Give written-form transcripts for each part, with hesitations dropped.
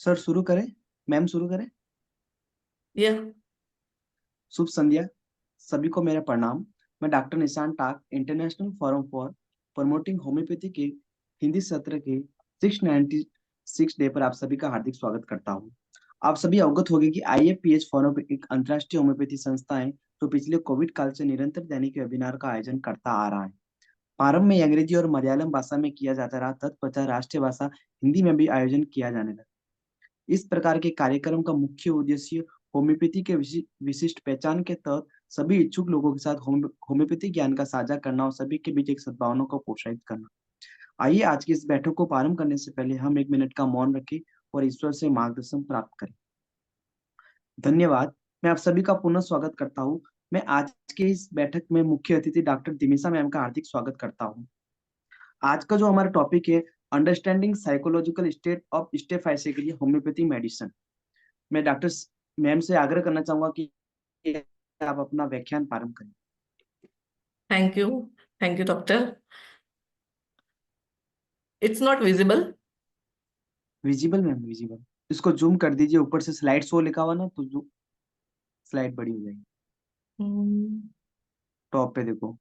Sir शुरू करें? Ma'am शुरू करें? या शुभ संध्या। सभी को मेरा प्रणाम। मैं doctor Nishan Tak international forum for promoting homoeopathy के हिंदी सत्र के 696 डे पर आप सभी का हार्दिक स्वागत करता हूं। आप सभी अवगत होंगे कि IFPH फोरम एक अंतर्राष्ट्रीय होम्योपैथी संस्था है जो पिछले कोविड काल से निरंतर दैनिक वेबिनार का आयोजन करता आ रहा है। प्रारंभ में अंग्रेजी और मलयालम भाषा में किया जाता रहा, तत्पश्चात राष्ट्रीय भाषा हिंदी में भी आयोजन किया जाने लगा। इस प्रकार के कार्यक्रम का मुख्य उद्देश्य होम्योपैथी के विशिष्ट पहचान के तहत सभी इच्छुक लोगों के साथ होम्योपैथी ज्ञान का साझा करना और सभी के बीच एक सद्भावना को प्रोत्साहित करना। आइए आज की इस बैठक को प्रारंभ करने से पहले हम 1 मिनट का मौन रखें और ईश्वर से मार्गदर्शन प्राप्त करें। धन्यवाद। मैं आप सभी का पुनः स्वागत करता हूँ। मैं आज के इस बैठक में मुख्य अतिथि डॉक्टर दिमिसा मैम का हार्दिक स्वागत करता हूँ। आज का जो हमारा टॉपिक है, अंडरस्टैंडिंग साइकोलॉजिकल स्टेट ऑफ स्टेफाइसे के लिए होम्योपैथी मेडिसिन। मैं डॉक्टर मैम से आग्रह करना चाहूंगा कि आप अपना व्याख्यान प्रारंभ करें। Thank you doctor. It's not visible. Visible ma'am, visible. इसको जूम कर दीजिए, ऊपर से स्लाइड शो लिखा हुआ ना, तो जो स्लाइड बड़ी हो जाएगी। टॉप पे देखो,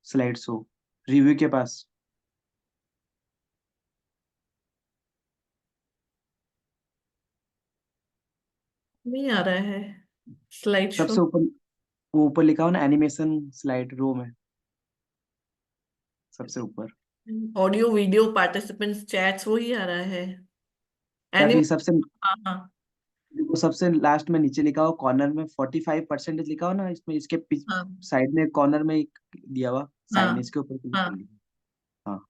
स्लाइड शो रिव्यू के पास। नहीं आ रहा है स्लाइड शो। सबसे ऊपर वो ऊपर लिखा हुआ ना, एनिमेशन स्लाइड रो में सबसे ऊपर। ऑडियो वीडियो पार्टिसिपेंट्स चैट्स वही आ रहा है। या एनिमे फिर सबसे हाँ हाँ सबसे लास्ट में नीचे लिखा हुआ कॉर्नर में 45% लिखा हुआ ना, इसमें इसके हाँ साइड में कॉर्नर में एक दिया हुआ साइन, हाँ इसके ऊपर क्लिक कर हाँ। लीजिए। हाँ,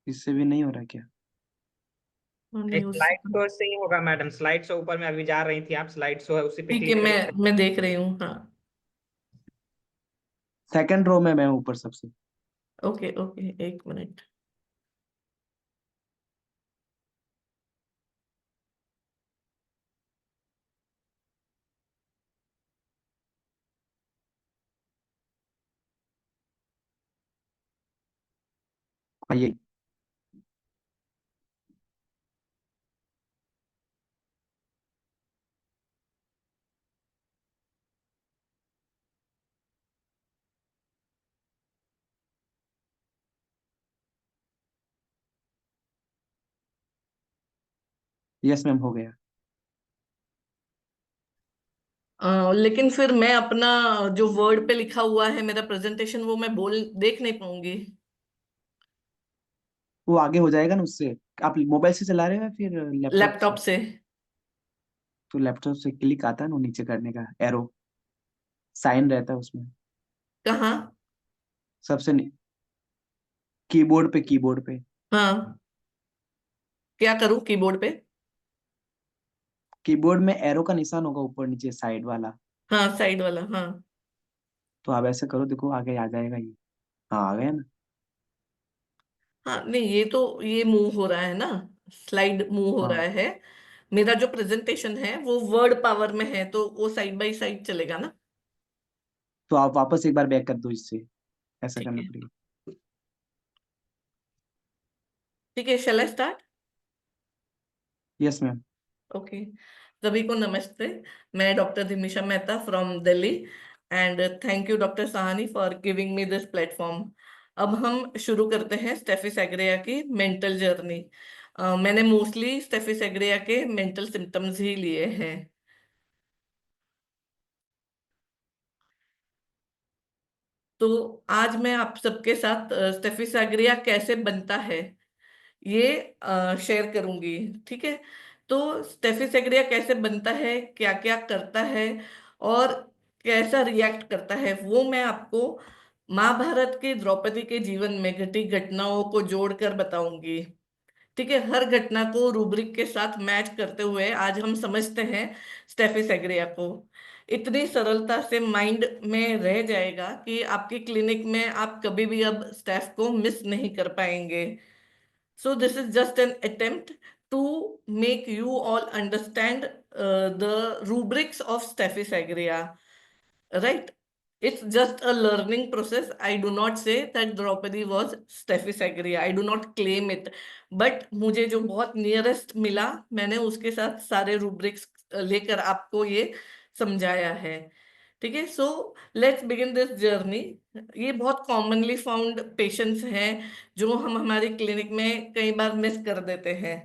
इससे भी नहीं हो रहा क्या? नहीं उस स्लाइड शो से ही होगा मैडम। स्लाइड शो ऊपर में अभी जा रही थी आप, स्लाइड शो है उसी पे ठीक है, क्लिक करिए। मैं देख रही हूँ। हाँ सेकंड रो में मैं ऊपर सबसे। ओके ओके, एक मिनट। आइए। यस मैम, हो गया। लेकिन फिर मैं अपना जो वर्ड पे लिखा हुआ है मेरा प्रेजेंटेशन, वो मैं बोल देख नहीं पाऊंगी। वो आगे हो जाएगा ना उससे। आप मोबाइल से चला रहे हो या फिर लैपटॉप लैपटॉप से? से। तो लैपटॉप से क्लिक आता है ना नीचे करने का एरो, साइन रहता है उसमें कहाँ? सबसे कीबोर्ड पे, कीबोर्ड पे। हाँ, क्या करूँ कीबोर्ड पे? कीबोर्ड में एरो का निशान होगा ऊपर नीचे साइड वाला। हाँ साइड वाला, हाँ। तो आप ऐसे करो, देखो आगे आ जाएगा ये। हाँ, आ गया ना। हाँ नहीं, ये मूव हो रहा है ना, स्लाइड मूव हो रहा हाँ, है। मेरा जो प्रेजेंटेशन है वो वर्ड पावर में है, तो वो साइड बाय साइड चलेगा ना। तो आप वापस एक बार बैक कर दो इससे। ऐसा ठीक करना है पड़ेगा। ठीक है, shall I start? Yes ma'am. Okay. सभी को नमस्ते। मैं doctor Dimisha Mehta from Delhi, and thank you doctor Sahni for giving me this platform. अब हम शुरू करते हैं स्टेफिस एग्रिया की मेंटल जर्नी। मैंने मोस्टली स्टेफिस एग्रिया के मेंटल सिम्टम्स ही लिए हैं। तो आज मैं आप सबके साथ स्टेफिस एग्रिया कैसे बनता है ये शेयर करूंगी। ठीक है। तो स्टेफिस एग्रिया कैसे बनता है, क्या क्या करता है और कैसा रिएक्ट करता है, वो मैं आपको महाभारत के द्रौपदी के जीवन में घटी घटनाओं को जोड़कर बताऊंगी। ठीक है, हर घटना को रूब्रिक के साथ मैच करते हुए आज हम समझते हैं स्टेफिस एग्रिया को। इतनी सरलता से माइंड में रह जाएगा कि आपकी क्लिनिक में आप कभी भी अब स्टेफ को मिस नहीं कर पाएंगे। So this is just an attempt to make you all understand the rubrics of Staphysagrina, right? It's just a learning process. I do not say that Draupadi was Steffi Sagria. I do not claim it. But मुझे जो बहुत nearest मिला, मैंने उसके साथ सारे rubrics लेकर आपको ये समझाया है। ठीक है, so let's begin this journey. ये बहुत कॉमनली फाउंड पेशेंट्स हैं जो हम हमारी क्लिनिक में कई बार मिस कर देते हैं।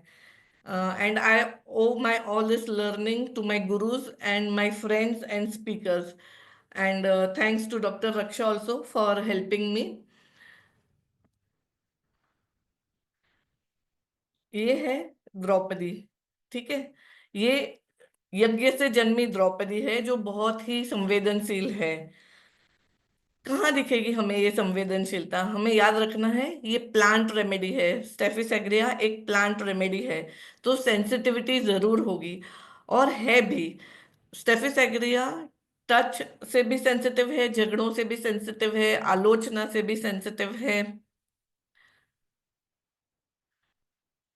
And I owe my all this learning to my gurus and my friends and speakers. And thanks to Dr. Raksha also for helping me. ये है द्रौपदी। ठीक है, ये यज्ञ से जन्मी द्रौपदी है जो बहुत ही संवेदनशील है। कहाँ दिखेगी हमें ये संवेदनशीलता? हमें याद रखना है ये प्लांट रेमेडी है, स्टेफिस एग्रिया एक प्लांट रेमेडी है, तो सेंसिटिविटी जरूर होगी और है भी। स्टेफिस एग्रिया टच से भी सेंसिटिव है, झगड़ों से भी सेंसिटिव है, आलोचना से भी सेंसिटिव है।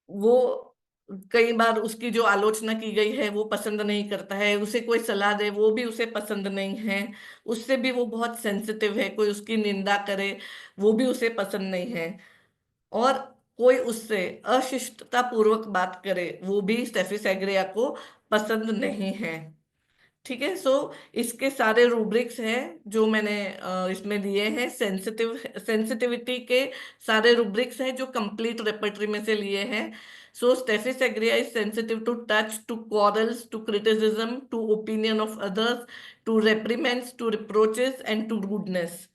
वो कई बार उसकी जो आलोचना की गई है वो पसंद नहीं करता है, उसे कोई सलाह दे वो भी उसे पसंद नहीं है, उससे भी वो बहुत सेंसिटिव है। कोई उसकी निंदा करे वो भी उसे पसंद नहीं है, और कोई उससे अशिष्टता पूर्वक बात करे वो भी स्टेफिस एग्रिया को पसंद नहीं है। ठीक है, सो इसके सारे रूब्रिक्स हैं जो मैंने इसमें दिए हैं। सेंसिटिविटी के सारे रूब्रिक्स हैं जो कंप्लीट रेपर्टरी में से लिए हैं। So Staphysagria is sensitive to touch, to quarrels, to criticism, to opinion of others, to reprimands, to reproaches and to rudeness.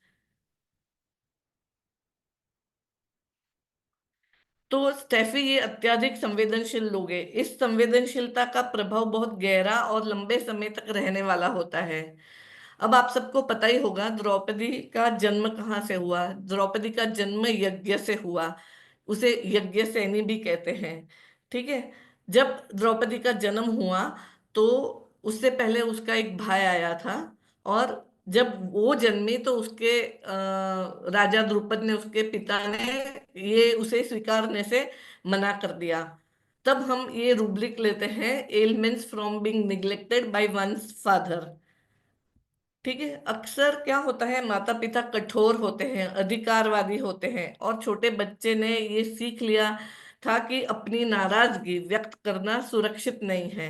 तो स्टेफी ये अत्यधिक संवेदनशील लोग हैं। इस संवेदनशीलता का प्रभाव बहुत गहरा और लंबे समय तक रहने वाला होता है। अब आप सबको पता ही होगा द्रौपदी का जन्म कहाँ से हुआ। द्रौपदी का जन्म यज्ञ से हुआ, उसे यज्ञ सैनी भी कहते हैं। ठीक है, जब द्रौपदी का जन्म हुआ तो उससे पहले उसका एक भाई आया था, और जब वो जन्मी तो उसके राजा द्रुपद ने, उसके पिता ने ये उसे स्वीकारने से मना कर दिया। तब हम ये रूब्रिक लेते हैं, elements from being neglected by one's father. ठीक है, अक्सर क्या होता है, माता पिता कठोर होते हैं, अधिकारवादी होते हैं, और छोटे बच्चे ने ये सीख लिया था कि अपनी नाराजगी व्यक्त करना सुरक्षित नहीं है।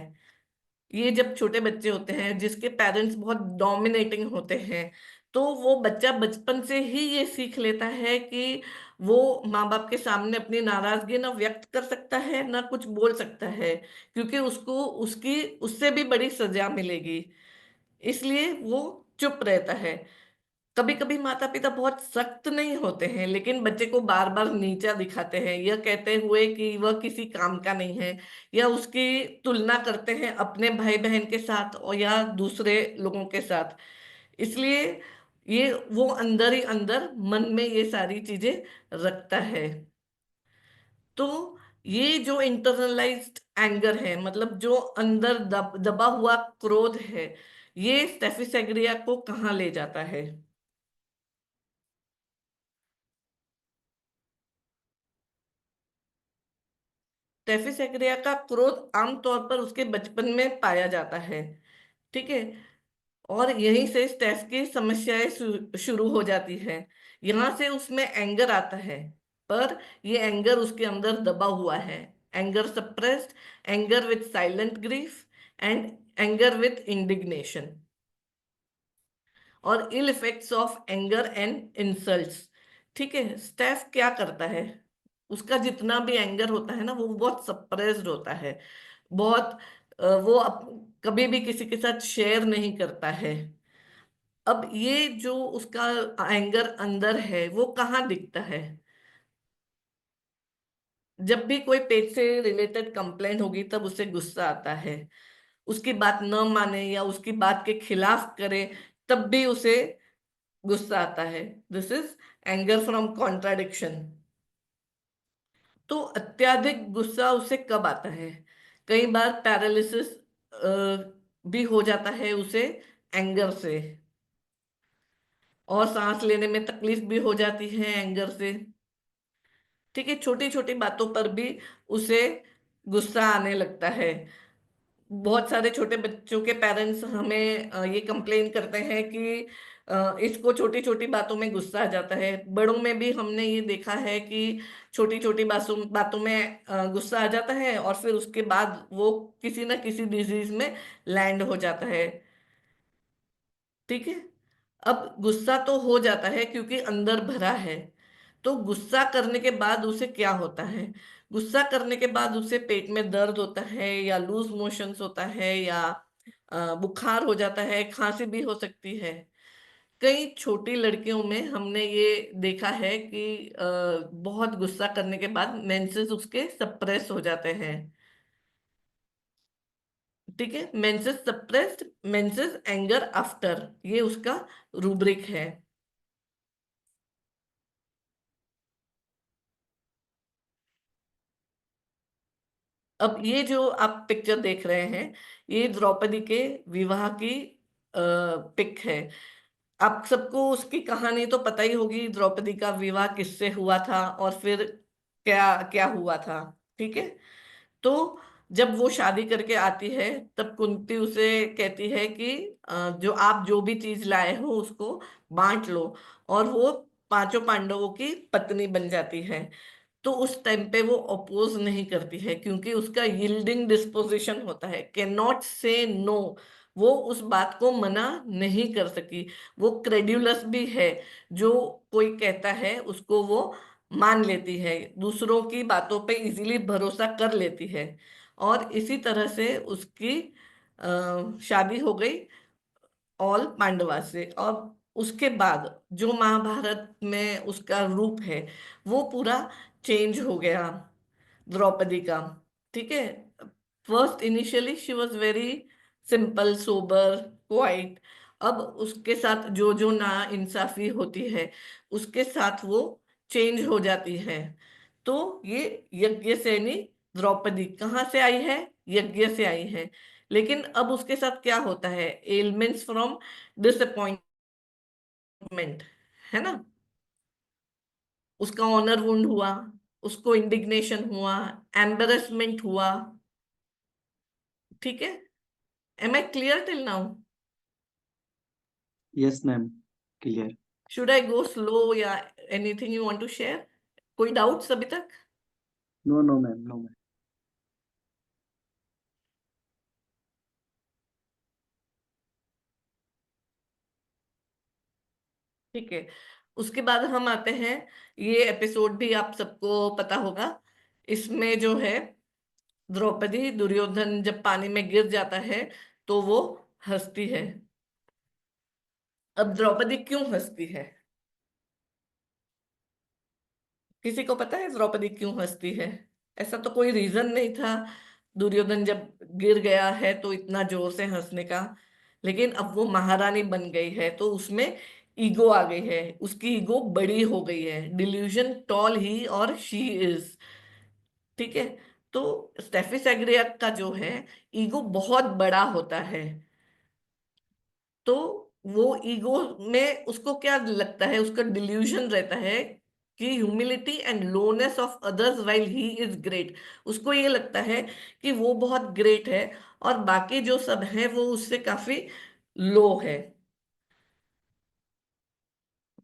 ये जब छोटे बच्चे होते हैं जिसके पेरेंट्स बहुत डोमिनेटिंग होते हैं, तो वो बच्चा बचपन से ही ये सीख लेता है कि वो माँ बाप के सामने अपनी नाराजगी ना व्यक्त कर सकता है ना कुछ बोल सकता है, क्योंकि उसको उसकी उससे भी बड़ी सजा मिलेगी। इसलिए वो चुप रहता है। कभी कभी माता पिता बहुत सख्त नहीं होते हैं, लेकिन बच्चे को बार बार नीचा दिखाते हैं, यह कहते हुए कि वह किसी काम का नहीं है, या उसकी तुलना करते हैं अपने भाई बहन के साथ और या दूसरे लोगों के साथ। इसलिए ये वो अंदर ही अंदर मन में ये सारी चीजें रखता है। तो ये जो इंटरनलाइज्ड एंगर है, मतलब जो अंदर दबा हुआ क्रोध है, ये स्टेफिस एग्रिया को कहाँ ले जाता है? स्टेफिस एग्रिया का क्रोध आमतौर पर उसके बचपन में पाया जाता है। ठीक है, और यहीं से स्टेफ की समस्याएं शुरू हो जाती है। यहाँ से उसमें एंगर आता है, पर ये एंगर उसके अंदर दबा हुआ है। Anger suppressed, anger with silent grief, and anger with indignation, और ill effects of anger and insults. ठीक है, स्टेफ क्या करता है, उसका जितना भी एंगर होता है ना वो बहुत सप्रेस्ड होता है, बहुत वो कभी भी किसी के साथ शेयर नहीं करता है। अब ये जो उसका एंगर अंदर है वो कहाँ दिखता है? जब भी कोई पेट से रिलेटेड कंप्लेंट होगी तब उसे गुस्सा आता है। उसकी बात न माने या उसकी बात के खिलाफ करे तब भी उसे गुस्सा आता है। This is anger from contradiction. तो अत्याधिक गुस्सा उसे कब आता है? कई बार पैरालिसिस भी हो जाता है उसे एंगर से, और सांस लेने में तकलीफ भी हो जाती है एंगर से। ठीक है, छोटी छोटी बातों पर भी उसे गुस्सा आने लगता है। बहुत सारे छोटे बच्चों के पेरेंट्स हमें ये कंप्लेन करते हैं कि इसको छोटी छोटी बातों में गुस्सा आ जाता है। बड़ों में भी हमने ये देखा है कि छोटी छोटी बातों बातों में गुस्सा आ जाता है और फिर उसके बाद वो किसी ना किसी डिजीज में लैंड हो जाता है। ठीक है। अब गुस्सा तो हो जाता है क्योंकि अंदर भरा है। तो गुस्सा करने के बाद उसे क्या होता है? गुस्सा करने के बाद उसे पेट में दर्द होता है या लूज मोशंस होता है या बुखार हो जाता है, खांसी भी हो सकती है। कई छोटी लड़कियों में हमने ये देखा है कि बहुत गुस्सा करने के बाद मेंसेस उसके सप्रेस हो जाते हैं। ठीक है। Menses suppressed, menses anger after, ये उसका रूब्रिक है। अब ये जो आप पिक्चर देख रहे हैं, ये द्रौपदी के विवाह की पिक है। आप सबको उसकी कहानी तो पता ही होगी, द्रौपदी का विवाह किससे हुआ था और फिर क्या क्या हुआ था। ठीक है। तो जब वो शादी करके आती है तब कुंती उसे कहती है कि जो आप जो भी चीज लाए हो उसको बांट लो, और वो पांचों पांडवों की पत्नी बन जाती है। तो उस टाइम पे वो अपोज नहीं करती है क्योंकि उसका यील्डिंग डिस्पोजिशन होता है, कैन नॉट से नो। वो उस बात को मना नहीं कर सकी। वो क्रेड्यूलस भी है, जो कोई कहता है उसको वो मान लेती है, दूसरों की बातों पे इजीली भरोसा कर लेती है। और इसी तरह से उसकी शादी हो गई ऑल पांडवा से। और उसके बाद जो महाभारत में उसका रूप है वो पूरा चेंज हो गया द्रौपदी का। ठीक है। First initially she was very simple, sober, quite. अब उसके साथ जो जो ना इंसाफी होती है उसके साथ वो चेंज हो जाती है। तो ये यज्ञसेनी द्रौपदी कहाँ से आई है? यज्ञ से आई है। लेकिन अब उसके साथ क्या होता है? एलिमेंट्स फ्रॉम डिसअपॉइंटमेंट, है ना। उसका ऑनर वुंड हुआ, उसको इंडिग्नेशन हुआ, एम्बेरसमेंट हुआ। ठीक है। Am I clear till now? Yes, ma'am. Clear. Should I go slow या anything you want to share? कोई डाउट्स अभी तक? No, no, ma'am. No, ma'am. ठीक है। उसके बाद हम आते हैं, ये एपिसोड भी आप सबको पता होगा। इसमें जो है द्रौपदी, दुर्योधन जब पानी में गिर जाता है तो वो हंसती है। अब द्रौपदी क्यों हंसती है? किसी को पता है द्रौपदी क्यों हंसती है? ऐसा तो कोई रीजन नहीं था दुर्योधन जब गिर गया है तो इतना जोर से हंसने का। लेकिन अब वो महारानी बन गई है तो उसमें ईगो आ गई है, उसकी ईगो बड़ी हो गई है। डिल्यूजन टॉल ही और शी इज। ठीक है। तो स्टेफी सेग्रिया का जो है ईगो बहुत बड़ा होता है। तो वो ईगो में उसको क्या लगता है, उसका डिल्यूजन रहता है कि humility and lowness of others while he is great. उसको ये लगता है कि वो बहुत ग्रेट है और बाकी जो सब है वो उससे काफी लो है।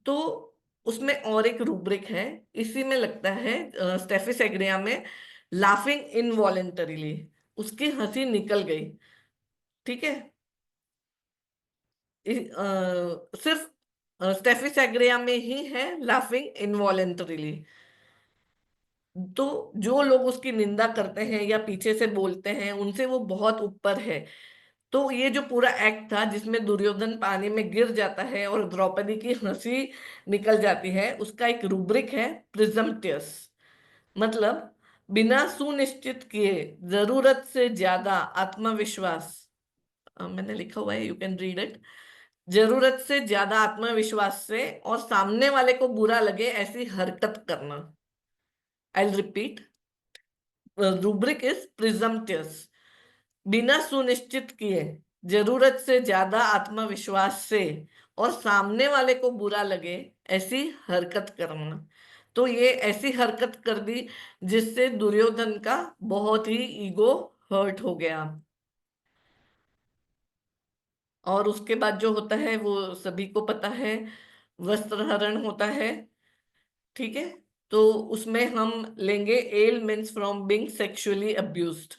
तो उसमें और एक रूब्रिक है, इसी में लगता है स्टेफी सेग्रिया में, लाफिंग इनवॉलेंटरीली, उसकी हंसी निकल गई। ठीक है। सिर्फ स्टेफी सेग्रिया में ही है लाफिंग इनवॉलेंटरीली। तो जो लोग उसकी निंदा करते हैं या पीछे से बोलते हैं उनसे वो बहुत ऊपर है। तो ये जो पूरा एक्ट था जिसमें दुर्योधन पानी में गिर जाता है और द्रौपदी की हंसी निकल जाती है, उसका एक रूब्रिक है प्रिजम्पटियस। मतलब बिना सुनिश्चित किए जरूरत से ज्यादा आत्मविश्वास। मैंने लिखा हुआ है, यू कैन रीड इट। जरूरत से ज्यादा आत्मविश्वास से और सामने वाले को बुरा लगे ऐसी हरकत करना। I repeat, rubric is presumptuous. बिना सुनिश्चित किए जरूरत से ज्यादा आत्मविश्वास से और सामने वाले को बुरा लगे ऐसी हरकत करना। तो ये ऐसी हरकत कर दी जिससे दुर्योधन का बहुत ही ईगो हर्ट हो गया। और उसके बाद जो होता है वो सभी को पता है, वस्त्रहरण होता है। ठीक है, तो उसमें हम लेंगे L means from being sexually abused.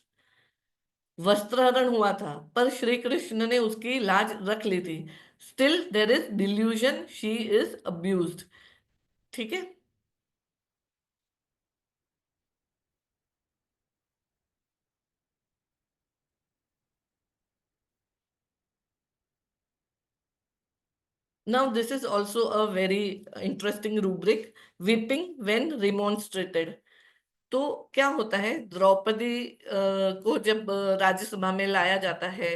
वस्त्रहरण हुआ था पर श्री कृष्ण ने उसकी लाज रख ली थी। Still there is delusion, she is abused. ठीक है, now this is also a very interesting rubric, weeping when remonstrated। तो क्या होता है, द्रौपदी को जब राज्यसभा में लाया जाता है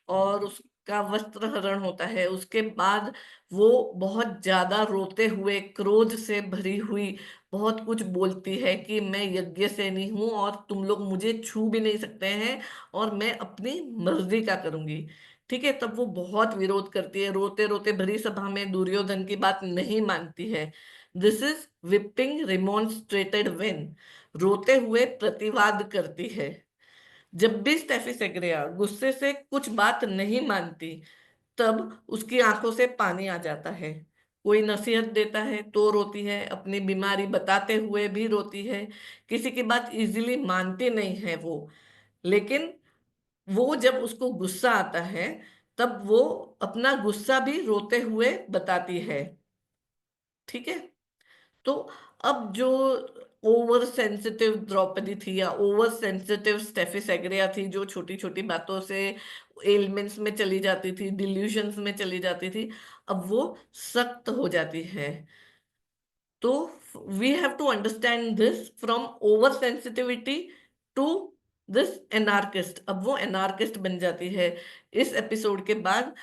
और उसका वस्त्र हरण होता है, उसके बाद वो बहुत ज्यादा रोते हुए, क्रोध से भरी हुई बहुत कुछ बोलती है कि मैं यज्ञ से नहीं हूं और तुम लोग मुझे छू भी नहीं सकते हैं और मैं अपनी मर्जी का करूंगी। ठीक है, तब वो बहुत विरोध करती है, रोते रोते भरी सभा में दुर्योधन की बात नहीं मानती है। दिस इज विपिंग रिमॉन्स्ट्रेटेड व्हेन, रोते हुए प्रतिवाद करती है। जब भी स्टेफी सेग्रिया गुस्से से कुछ बात नहीं मानती, तब उसकी आंखों से पानी आ जाता है। कोई नसीहत देता है तो रोती है, अपनी बीमारी बताते हुए भी रोती है। किसी की बात इजीली मानती नहीं है वो, लेकिन वो जब उसको गुस्सा आता है तब वो अपना गुस्सा भी रोते हुए बताती है। ठीक है, तो अब जो ओवर सेंसिटिव द्रौपदी थी या ओवर सेंसिटिव स्टेफी सेग्रिया थी, जो छोटी छोटी बातों से एलिमेंट्स में चली जाती थी, डिल्यूशंस में चली जाती थी, अब वो सख्त हो जाती है। तो we have to understand this from over sensitivity to this anarchist. अब वो एनार्किस्ट बन जाती है। इस एपिसोड के बाद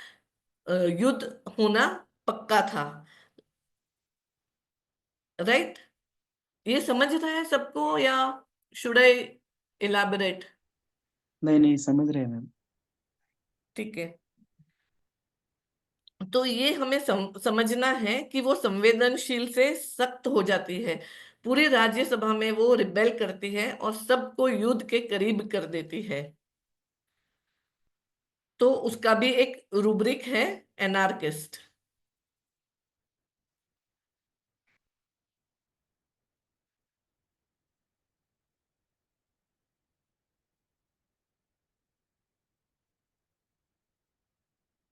युद्ध होना पक्का था। राइट, ये समझ रहा है सबको या शुड आई इलाबोरेट? नहीं नहीं, समझ रहे हैं मैम। ठीक है, तो ये हमें समझना है कि वो संवेदनशील से सख्त हो जाती है। पूरी राज्यसभा में वो रिबेल करती है और सबको युद्ध के करीब कर देती है। तो उसका भी एक रूब्रिक है, एनार्किस्ट।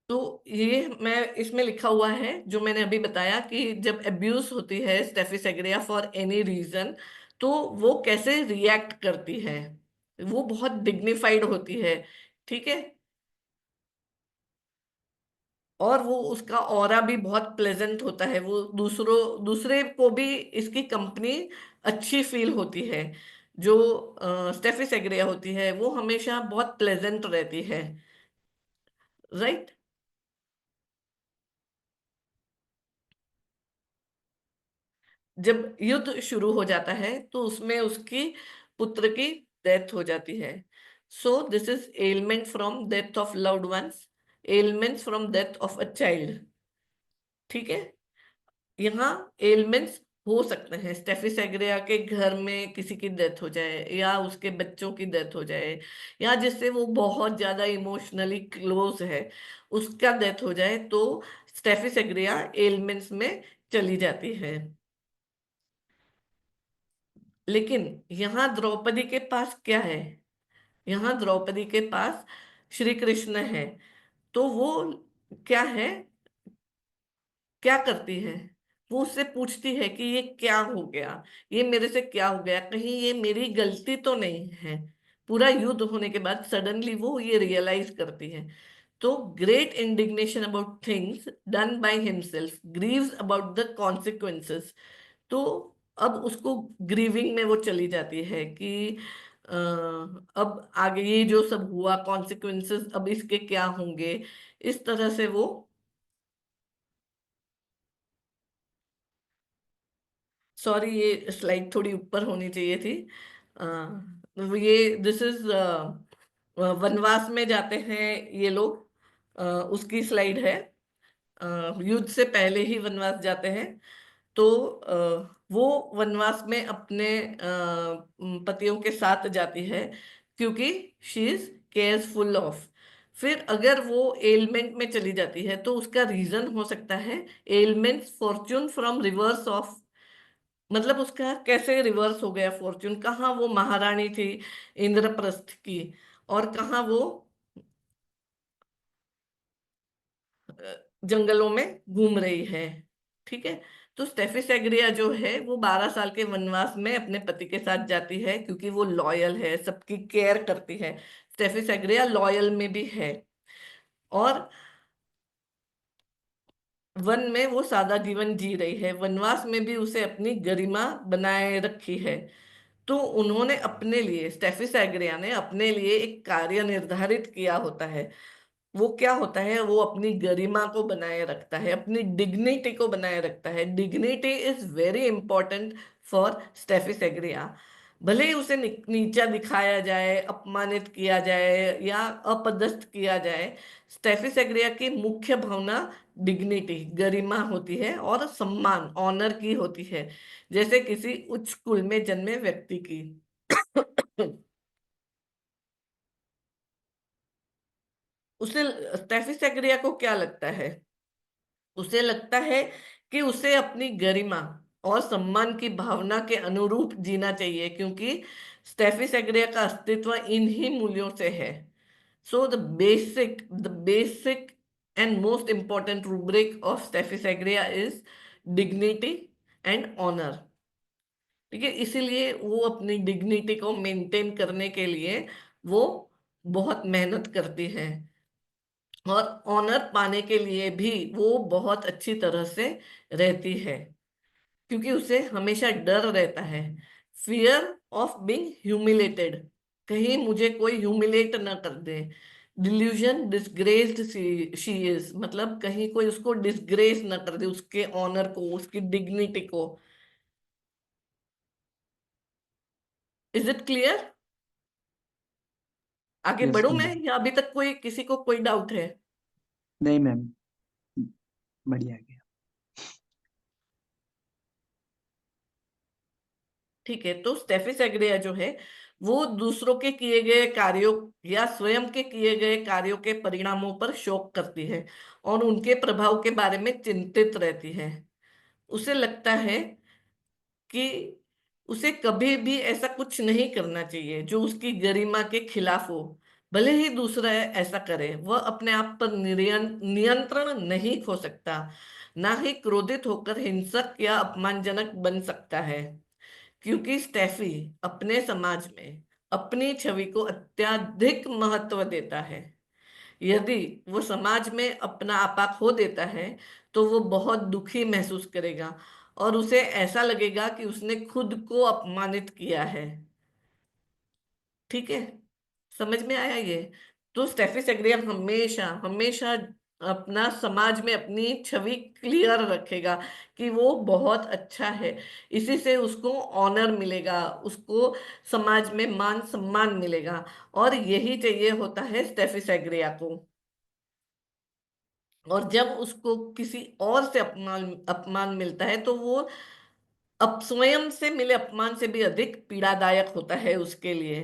तो ये मैं इसमें लिखा हुआ है जो मैंने अभी बताया कि जब अब्यूज होती है स्टेफी सेग्रिया फॉर एनी रीजन, तो वो कैसे रिएक्ट करती है। वो बहुत डिग्निफाइड होती है। ठीक है, और वो उसका ऑरा भी बहुत प्लेजेंट होता है। वो दूसरे को भी इसकी कंपनी अच्छी फील होती है। जो स्टेफी सेग्रिया होती है वो हमेशा बहुत प्लेजेंट रहती है। राइट, जब युद्ध शुरू हो जाता है तो उसमें उसकी पुत्र की डेथ हो जाती है। सो this is element from death of loved ones, elements from death of a child. ठीक है, यहाँ एलिमेंट्स हो सकते हैं, स्टेफी सेग्रिया के घर में किसी की डेथ हो जाए या उसके बच्चों की डेथ हो जाए या जिससे वो बहुत ज्यादा इमोशनली क्लोज है उसका डेथ हो जाए, तो स्टेफी सेग्रिया एलिमेंट्स में चली जाती है। लेकिन यहाँ द्रौपदी के पास क्या है, यहाँ द्रौपदी के पास श्री कृष्ण है। तो वो क्या है, क्या करती है, वो उससे पूछती है कि ये क्या हो गया, ये मेरे से क्या हो गया, कहीं ये मेरी गलती तो नहीं है। पूरा युद्ध होने के बाद सडनली वो ये रियलाइज करती है। तो great indignation about things done by himself, Greaves about the consequences. तो अब उसको ग्रीविंग में वो चली जाती है कि अब आगे ये जो सब हुआ, कॉन्सिक्वेंसेस अब इसके क्या होंगे, इस तरह से वो। सॉरी, ये स्लाइड थोड़ी ऊपर होनी चाहिए थी। ये दिस इज वनवास में जाते हैं ये लोग, उसकी स्लाइड है। युद्ध से पहले ही वनवास जाते हैं। तो वो वनवास में अपने पतियों के साथ जाती है क्योंकि शी इज केयरफुल ऑफ। फिर अगर वो एलिमेंट में चली जाती है तो उसका रीजन हो सकता है element Fortune from reverse of, मतलब उसका कैसे रिवर्स हो गया फॉर्च्यून, कहाँ वो महारानी थी इंद्रप्रस्थ की और कहाँ वो जंगलों में घूम रही है। ठीक है। तो स्टेफी सेग्रिया जो है वो 12 साल के वनवास में अपने पति के साथ जाती है क्योंकि वो लॉयल है, सबकी केयर करती है। स्टेफी सेग्रिया लॉयल में भी है और वन में वो सादा जीवन जी रही है, वनवास में भी उसे अपनी गरिमा बनाए रखी है। तो उन्होंने अपने लिए, स्टेफी सेग्रिया ने अपने लिए एक कार्य निर्धारित किया होता है। वो क्या होता है, वो अपनी गरिमा को बनाए रखता है, अपनी डिग्निटी को बनाए रखता है। Dignity is very important for Staphysagria. भले ही उसे नीचा दिखाया जाए, अपमानित किया जाए या अपदस्थ किया जाए, स्टेफी सेग्रिया की मुख्य भावना डिग्निटी, गरिमा होती है और सम्मान, ऑनर की होती है, जैसे किसी उच्च कुल में जन्मे व्यक्ति की। उसे, स्टेफी सेग्रिया को क्या लगता है, उसे लगता है कि उसे अपनी गरिमा और सम्मान की भावना के अनुरूप जीना चाहिए क्योंकि स्टेफी सेग्रिया का अस्तित्व इन्हीं मूल्यों से है। So the basic and most important rubric of Staphysagria is dignity and honour. ठीक है, इसीलिए वो अपनी डिग्निटी को मेंटेन करने के लिए वो बहुत मेहनत करती है और ऑनर पाने के लिए भी वो बहुत अच्छी तरह से रहती है क्योंकि उसे हमेशा डर रहता है, फियर ऑफ बीइंग ह्यूमिलेटेड, कहीं मुझे कोई ह्यूमिलेट ना कर दे। डिल्यूजन डिसग्रेस्ड शी इज, मतलब कहीं कोई उसको डिसग्रेस ना कर दे, उसके ऑनर को, उसकी डिग्निटी को। Is it clear? आगे यस बढ़ूं मैं मैम। या अभी तक कोई, किसी को कोई डाउट है? नहीं मैम, बढ़िया गया। ठीक है। तो स्टेफी सेग्रिया जो है वो दूसरों के किए गए कार्यों या स्वयं के किए गए कार्यों के परिणामों पर शोक करती है और उनके प्रभाव के बारे में चिंतित रहती है। उसे लगता है कि उसे कभी भी ऐसा कुछ नहीं करना चाहिए जो उसकी गरिमा के खिलाफ हो। भले ही दूसरा ऐसा करे, वह अपने आप पर नियंत्रण नहीं खो सकता, ना ही क्रोधित होकर हिंसक या अपमानजनक बन सकता है क्योंकि स्टेफी अपने समाज में अपनी छवि को अत्यधिक महत्व देता है। यदि वो समाज में अपना आपा खो देता है तो वो बहुत दुखी महसूस करेगा और उसे ऐसा लगेगा कि उसने खुद को अपमानित किया है। ठीक है, समझ में आया ये? तो स्टेफी सेग्रिया हमेशा हमेशा अपना समाज में अपनी छवि क्लियर रखेगा कि वो बहुत अच्छा है, इसी से उसको ऑनर मिलेगा, उसको समाज में मान सम्मान मिलेगा। और यही चाहिए होता है स्टेफी सेग्रिया को। और जब उसको किसी और से अपमान अपमान मिलता है तो वो अब स्वयं से मिले अपमान से भी अधिक पीड़ादायक होता है उसके लिए।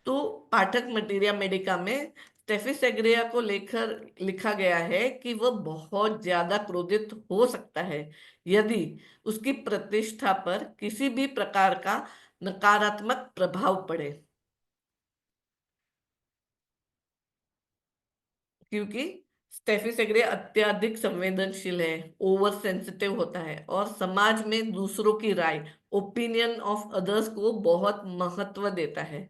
तो पाठक मटीरिया मेडिका में स्टेफी सेग्रिया को लेकर लिखा गया है कि वह बहुत ज्यादा क्रोधित हो सकता है यदि उसकी प्रतिष्ठा पर किसी भी प्रकार का नकारात्मक प्रभाव पड़े, क्योंकि स्टेफी सेग्रिया अत्यधिक संवेदनशील है, ओवर सेंसिटिव होता है और समाज में दूसरों की राय, ओपिनियन ऑफ अदर्स को बहुत महत्व देता है।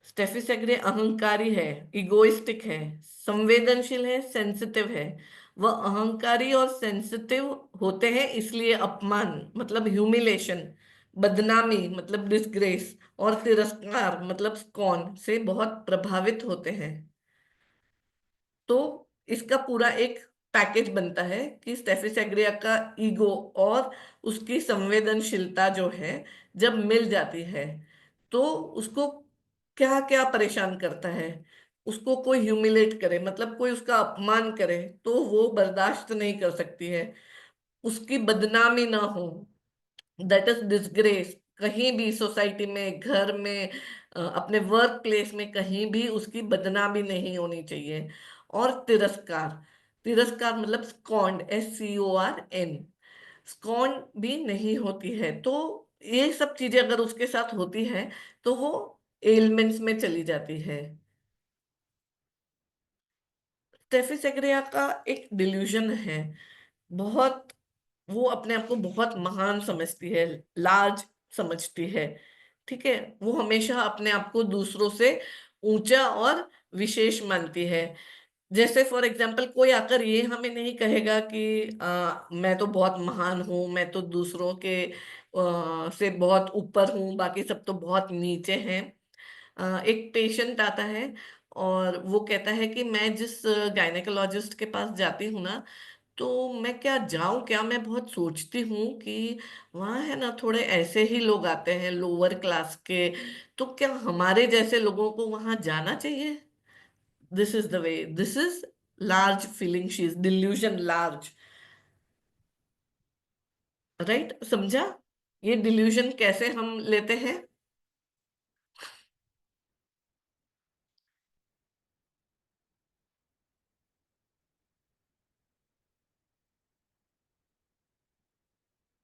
स्टेफी सेग्रिया अहंकारी है, इगोइस्टिक है, संवेदनशील है, सेंसिटिव है। वह अहंकारी और सेंसिटिव होते हैं इसलिए अपमान मतलब ह्यूमिलेशन, बदनामी मतलब डिसग्रेस और तिरस्कार मतलब स्कॉन से बहुत प्रभावित होते हैं। तो इसका पूरा एक पैकेज बनता है कि स्टेफी सेग्रिया का ईगो और उसकी संवेदनशीलता जो है जब मिल जाती है तो उसको क्या क्या परेशान करता है। उसको कोई ह्यूमिलेट करे, मतलब कोई उसका अपमान करे तो वो बर्दाश्त नहीं कर सकती है। उसकी बदनामी ना हो, दैट इज डिसग्रेस, कहीं भी सोसाइटी में, घर में, अपने वर्क प्लेस में, कहीं भी उसकी बदनामी नहीं होनी चाहिए। और तिरस्कार, तिरस्कार मतलब स्कॉन्ड, SCORN, स्कॉन भी नहीं होती है। तो ये सब चीजें अगर उसके साथ होती है तो वो एलिमेंट्स में चली जाती है। स्टेफी सेग्रिया का एक डिल्यूजन है, बहुत, वो अपने आप को बहुत महान समझती है, लार्ज समझती है। ठीक है, वो हमेशा अपने आप को दूसरों से ऊंचा और विशेष मानती है। जैसे फॉर एग्जाम्पल कोई आकर ये हमें नहीं कहेगा कि मैं तो बहुत महान हूं, मैं तो दूसरों के से बहुत ऊपर हूं, बाकी सब तो बहुत नीचे हैं। एक पेशेंट आता है और वो कहता है कि मैं जिस गायनेकोलॉजिस्ट के पास जाती हूँ ना, तो मैं क्या जाऊं क्या, मैं बहुत सोचती हूँ कि वहाँ है ना थोड़े ऐसे ही लोग आते हैं लोअर क्लास के, तो क्या हमारे जैसे लोगों को वहां जाना चाहिए? This is the way, this is large feeling, she is delusion large. Right, समझा ये डिल्यूजन कैसे हम लेते हैं?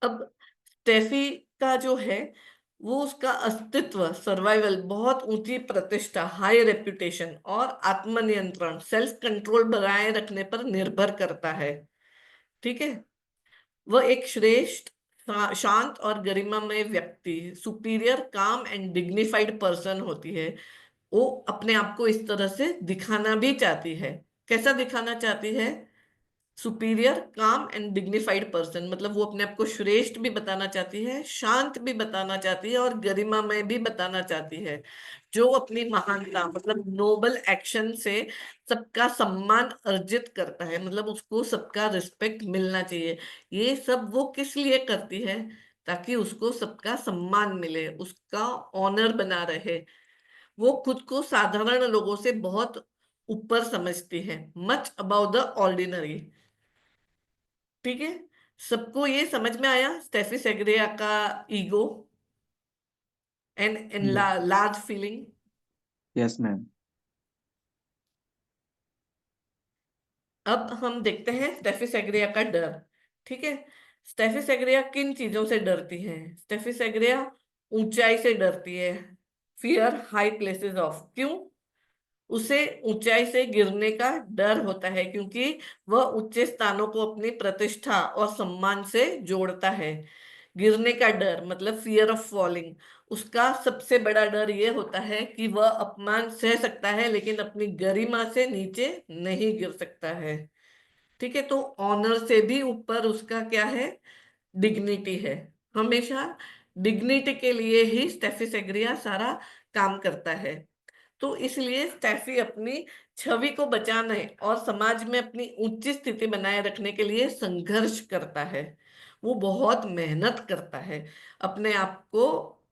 अब स्टेफी का जो है, वो उसका अस्तित्व, सर्वाइवल, बहुत ऊंची प्रतिष्ठा, हाई रेपुटेशन और आत्मनियंत्रण, सेल्फ कंट्रोल बनाए रखने पर निर्भर करता है। ठीक है, वह एक श्रेष्ठ, शांत और गरिमामय व्यक्ति, सुपीरियर, काम एंड डिग्निफाइड पर्सन होती है। वो अपने आप को इस तरह से दिखाना भी चाहती है। कैसा दिखाना चाहती है? सुपीरियर, काम एंड डिग्निफाइड पर्सन, मतलब वो अपने आप को श्रेष्ठ भी बताना चाहती है, शांत भी बताना चाहती है और गरिमा में भी बताना चाहती है। जो अपनी महानता मतलब नोबल एक्शन से सबका सम्मान अर्जित करता है, मतलब उसको सबका रिस्पेक्ट मिलना चाहिए। ये सब वो किस लिए करती है? ताकि उसको सबका सम्मान मिले, उसका ऑनर बना रहे। वो खुद को साधारण लोगों से बहुत ऊपर समझती है, मच अबाउ द ऑर्डिनरी। ठीक है, सबको ये समझ में आया स्टेफी सेग्रिया का ego and large feeling? Yes ma'am. अब हम देखते हैं स्टेफी सेग्रिया का डर। ठीक है, स्टेफी सेग्रिया किन चीजों से डरती है? स्टेफी सेग्रिया ऊंचाई से डरती है, फियर हाई प्लेसेस ऑफ। क्यों? उसे ऊंचाई से गिरने का डर होता है, क्योंकि वह ऊंचे स्थानों को अपनी प्रतिष्ठा और सम्मान से जोड़ता है। गिरने का डर मतलब फियर ऑफ फॉलिंग। उसका सबसे बड़ा डर यह होता है कि वह अपमान सह सकता है लेकिन अपनी गरिमा से नीचे नहीं गिर सकता है। ठीक है, तो ऑनर से भी ऊपर उसका क्या है? डिग्निटी है। हमेशा डिग्निटी के लिए ही स्टेफी सेग्रिया सारा काम करता है। तो इसलिए स्टैफी अपनी छवि को बचाने और समाज में अपनी ऊंची स्थिति बनाए रखने के लिए संघर्ष करता है। वो बहुत मेहनत करता है अपने आप को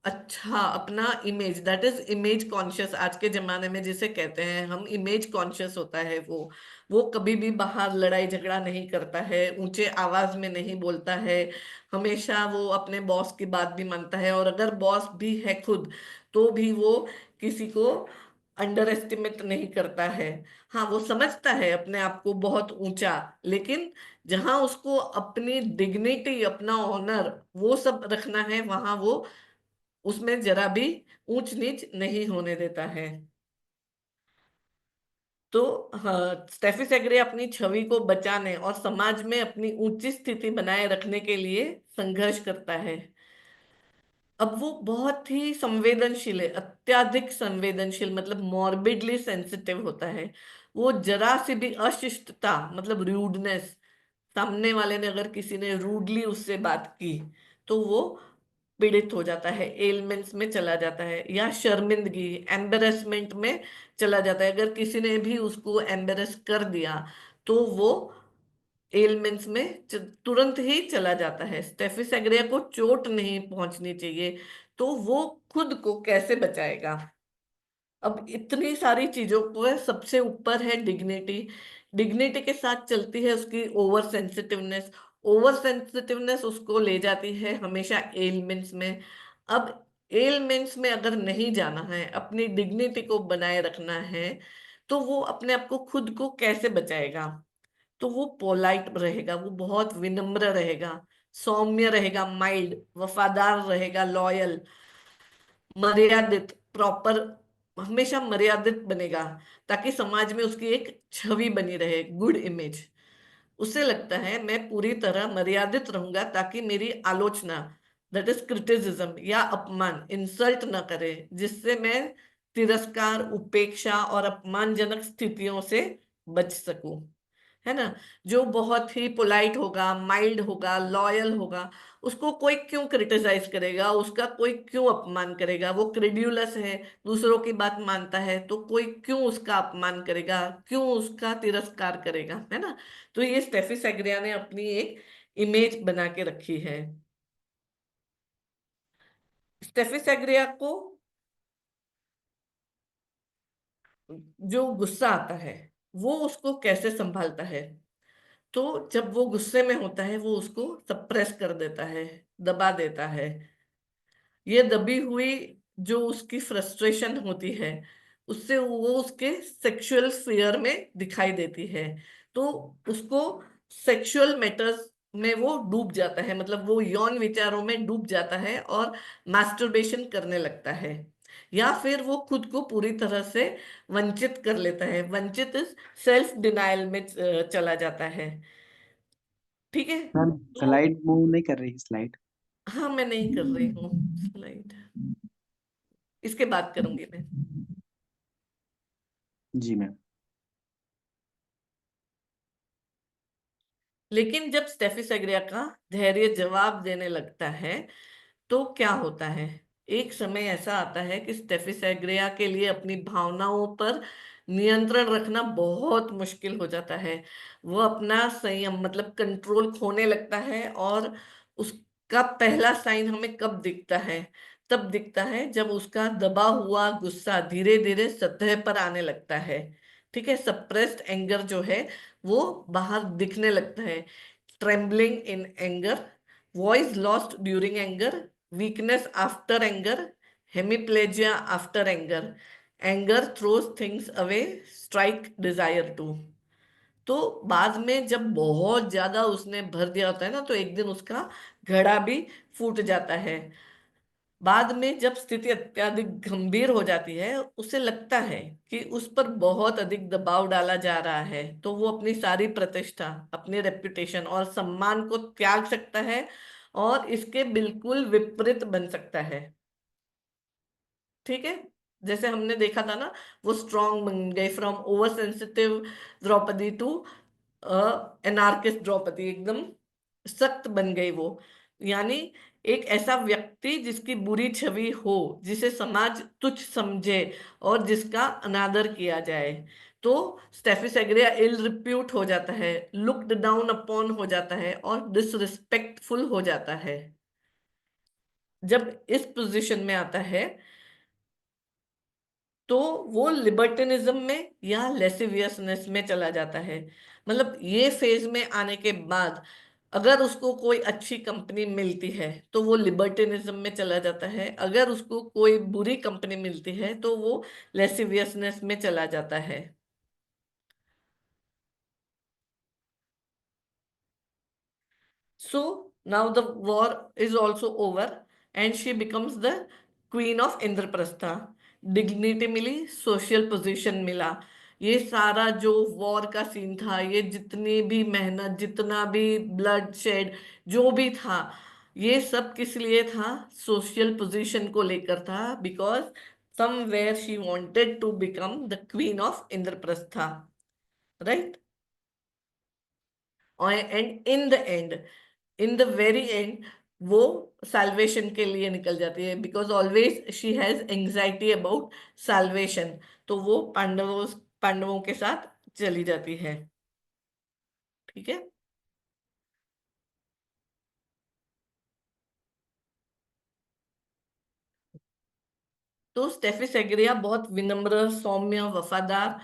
अच्छा, अपना image, that is image conscious आज के जमाने में जिसे कहते हैं हम, इमेज कॉन्शियस होता है वो कभी भी बाहर लड़ाई झगड़ा नहीं करता है, ऊंचे आवाज में नहीं बोलता है, हमेशा वो अपने बॉस की बात भी मानता है, और अगर बॉस भी है खुद तो भी वो किसी को अंडर एस्टिमेट नहीं करता है। हाँ, वो समझता है अपने आप को बहुत ऊंचा, लेकिन जहां उसको अपनी डिग्निटी, अपना ऑनर, वो सब रखना है, वहां वो उसमें जरा भी ऊंच नीच नहीं होने देता है। तो हाँ, स्टेफी सेग्रे अपनी छवि को बचाने और समाज में अपनी ऊंची स्थिति बनाए रखने के लिए संघर्ष करता है। अब वो बहुत ही संवेदनशील है, अत्यधिक संवेदनशील, मतलब मॉर्बिडली सेंसिटिव होता है। वो जरा सी भी अशिष्टता मतलब रूडनेस, सामने वाले ने अगर किसी ने रूडली उससे बात की तो वो पीड़ित हो जाता है, एलिमेंट्स में चला जाता है, या शर्मिंदगी, एम्बेरसमेंट में चला जाता है। अगर किसी ने भी उसको एम्बेरस कर दिया तो वो एलिमेंट्स में तुरंत ही चला जाता है। स्टेफी सेग्रिया को चोट नहीं पहुंचनी चाहिए, तो वो खुद को कैसे बचाएगा? अब इतनी सारी चीजों को सबसे ऊपर है डिग्निटी। डिग्निटी के साथ चलती है उसकी ओवर सेंसिटिवनेस। ओवर सेंसिटिवनेस उसको ले जाती है हमेशा एलिमेंट्स में। अब एलिमेंट्स में अगर नहीं जाना है, अपनी डिग्निटी को बनाए रखना है, तो वो अपने आप को खुद को कैसे बचाएगा? तो वो पोलाइट रहेगा, वो बहुत विनम्र रहेगा, सौम्य रहेगा, माइल्ड, वफादार रहेगा, लॉयल, मर्यादित, प्रॉपर, हमेशा मर्यादित बनेगा, ताकि समाज में उसकी एक छवि बनी रहे, गुड इमेज। उसे लगता है मैं पूरी तरह मर्यादित रहूंगा ताकि मेरी आलोचना, दैट इज क्रिटिसिज्म या अपमान, इंसल्ट ना करे, जिससे मैं तिरस्कार, उपेक्षा और अपमानजनक स्थितियों से बच सकूं, है ना। जो बहुत ही पोलाइट होगा, माइल्ड होगा, लॉयल होगा, उसको कोई क्यों क्रिटिसाइज करेगा, उसका कोई क्यों अपमान करेगा? वो क्रेड्यूलस है, दूसरों की बात मानता है, तो कोई क्यों उसका अपमान करेगा, क्यों उसका तिरस्कार करेगा, है ना। तो ये स्टेफी सेग्रिया ने अपनी एक इमेज बना के रखी है। स्टेफी सेग्रिया को जो गुस्सा आता है, वो उसको कैसे संभालता है? तो जब वो गुस्से में होता है, वो उसको सप्रेस कर देता है, दबा देता है। ये दबी हुई जो उसकी फ्रस्ट्रेशन होती है, उससे वो उसके सेक्सुअल स्फीयर में दिखाई देती है। तो उसको सेक्सुअल मैटर्स में वो डूब जाता है, मतलब वो यौन विचारों में डूब जाता है और मास्टरबेशन करने लगता है, या फिर वो खुद को पूरी तरह से वंचित कर लेता है। वंचित सेल्फ डिनायल में चला जाता है। ठीक है। मैम तो स्लाइड मूव नहीं कर रही स्लाइड। हाँ, मैं नहीं कर रही हूँ स्लाइड, इसके बाद करूंगी मैं। जी मैम। लेकिन जब स्टेफी सेग्रिया का धैर्य जवाब देने लगता है, तो क्या होता है? एक समय ऐसा आता है कि स्टेफी सेग्रिया के लिए अपनी भावनाओं पर नियंत्रण रखना बहुत मुश्किल हो जाता है। वो अपना संयम, मतलब कंट्रोल, खोने लगता है। और उसका पहला साइन हमें कब दिखता है? तब दिखता है जब उसका दबा हुआ गुस्सा धीरे धीरे सतह पर आने लगता है। ठीक है। सप्रेस्ड एंगर जो है वो बाहर दिखने लगता है। Trembling in anger, voice lost during anger, weakness after anger, hemiplegia after anger, anger throws things away, strike desire to. तो बाद में जब बहुत ज्यादा उसने भर दिया होता है ना, तो एक दिन उसका घड़ा भी फूट जाता है। बाद में जब स्थिति अत्यधिक गंभीर हो जाती है, उसे लगता है कि उस पर बहुत अधिक दबाव डाला जा रहा है, तो वो अपनी सारी प्रतिष्ठा, अपनी रेपुटेशन और सम्मान को त्याग सकता है और इसके बिल्कुल विपरीत बन सकता है। ठीक है। जैसे हमने देखा था ना, वो स्ट्रॉन्ग बन गई, from over sensitive Draupadi to anarchist Draupadi, एकदम सख्त बन गई वो। यानी एक ऐसा व्यक्ति जिसकी बुरी छवि हो, जिसे समाज तुच्छ समझे और जिसका अनादर किया जाए। तो स्टेफी सेग्रिया इल रिप्यूट हो जाता है, लुक्ड डाउन अपॉन हो जाता है और डिसरिस्पेक्टफुल हो जाता है। जब इस पोजीशन में आता है, तो वो लिबर्टिनिज्म में या लेसिवियसनेस में चला जाता है। मतलब ये फेज में आने के बाद अगर उसको कोई अच्छी कंपनी मिलती है, तो वो लिबर्टिनिज्म में चला जाता है। अगर उसको कोई बुरी कंपनी मिलती है, तो वो लेसिवियसनेस में चला जाता है। So now the war is also over and she becomes the queen of Indraprastha. Dignity मिली, सोशल पोजीशन मिला। ये सारा जो वॉर का सीन था, ये जितनी भी मेहनत, जितना भी ब्लड शेड जो भी था, ये सब किस लिए था? सोशल पोजीशन को लेकर था। Because somewhere she wanted to become the queen of Indraprastha, right. And in the very end वो साल्वेशन के लिए निकल जाती है, because always she has anxiety about salvation. तो वो पांडवों के साथ चली जाती है। ठीक है। तो स्टेफी सेग्रिया बहुत विनम्र, सौम्य, वफादार,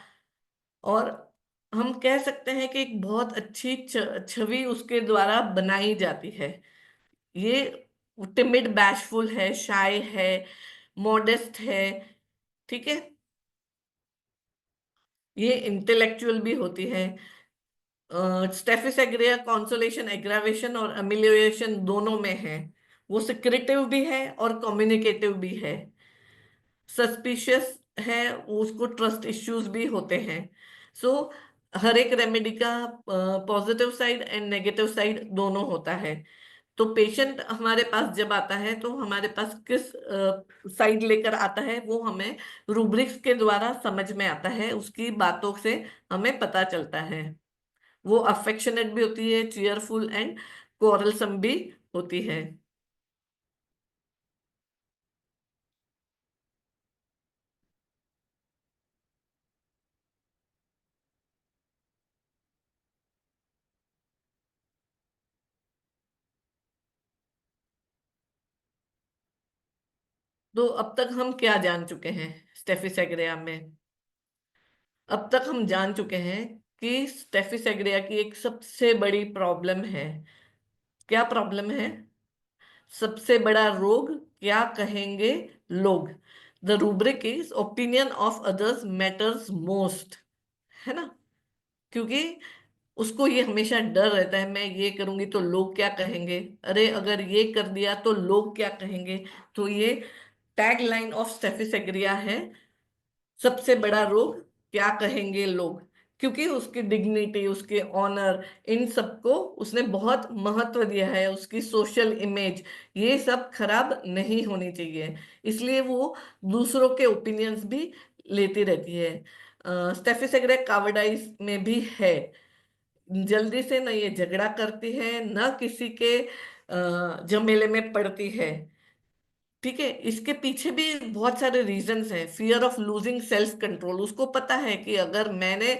और हम कह सकते हैं कि एक बहुत अच्छी छवि उसके द्वारा बनाई जाती है। ये टिमिड बैशफुल है, शाय है, मॉडेस्ट है, ठीक है। ये इंटेलेक्चुअल भी होती है। स्टेफिस एग्रिया कॉन्सोलेशन, एग्रावेशन और अमिलियोरेशन दोनों में है। वो सिक्रेटिव भी है और कम्युनिकेटिव भी है। सस्पिशियस है, उसको ट्रस्ट इश्यूज भी होते हैं। सो हर एक रेमेडी का positive side and negative side दोनों होता है। तो पेशेंट हमारे पास जब आता है तो हमारे पास किस साइड लेकर आता है वो हमें रूब्रिक्स के द्वारा समझ में आता है, उसकी बातों से हमें पता चलता है। वो अफेक्शनेट भी होती है, चीयरफुल एंड कोरलसम भी होती है। तो अब तक हम क्या जान चुके हैं स्टेफिस एग्रिया में? अब तक हम जान चुके हैं कि स्टेफिस एग्रिया की एक सबसे बड़ी प्रॉब्लम है। क्या प्रॉब्लम है? सबसे बड़ा रोग क्या कहेंगे लोग। The rubric is opinion of others matters most, है ना। क्योंकि उसको ये हमेशा डर रहता है, मैं ये करूंगी तो लोग क्या कहेंगे, अरे अगर ये कर दिया तो लोग क्या कहेंगे। तो ये टैग लाइन ऑफ स्टेफिस एग्रिया है, सबसे बड़ा रोग क्या कहेंगे लोग। क्योंकि उसकी डिग्निटी, उसके ऑनर, इन सबको उसने बहुत महत्व दिया है, उसकी सोशल इमेज, ये सब खराब नहीं होनी चाहिए। इसलिए वो दूसरों के ओपिनियंस भी लेती रहती है। स्टेफिस एग्रे कावर्डाइज में भी है। जल्दी से न ये झगड़ा करती है, न किसी के झमेले में पड़ती है, ठीक है। इसके पीछे भी बहुत सारे रीजंस हैं। Fear of losing self control, उसको पता है कि अगर मैंने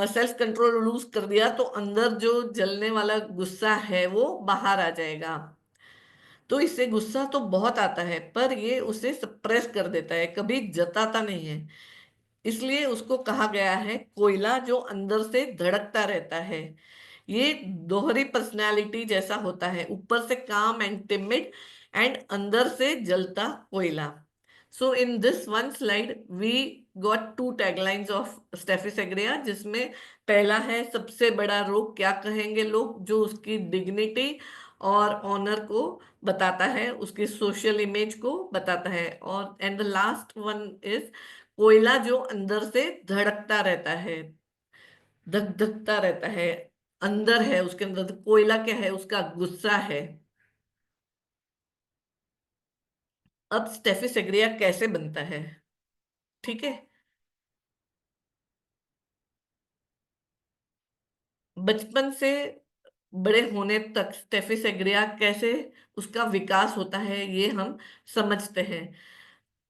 सेल्फ कंट्रोल लूज कर दिया तो अंदर जो जलने वाला गुस्सा है वो बाहर आ जाएगा। तो इससे गुस्सा तो बहुत आता है पर ये उसे सप्रेस कर देता है, कभी जताता नहीं है। इसलिए उसको कहा गया है कोयला जो अंदर से धड़कता रहता है। ये दोहरी पर्सनालिटी जैसा होता है, ऊपर से काम एंड टिमिड एंड अंदर से जलता कोयला। So in this one slide we got two taglines of Staphysagria, जिसमें पहला है सबसे बड़ा रोग क्या कहेंगे लोग, जो उसकी डिग्निटी और ऑनर को बताता है, उसकी सोशल इमेज को बताता है। और and the last one is कोयला जो अंदर से धड़कता रहता है, धक धकता रहता है, अंदर है उसके अंदर। तो कोयला क्या है? उसका गुस्सा है। अब स्टेफिस एग्रिया कैसे बनता है, ठीक है। बचपन से बड़े होने तक स्टेफिस एग्रिया कैसे उसका विकास होता है ये हम समझते हैं।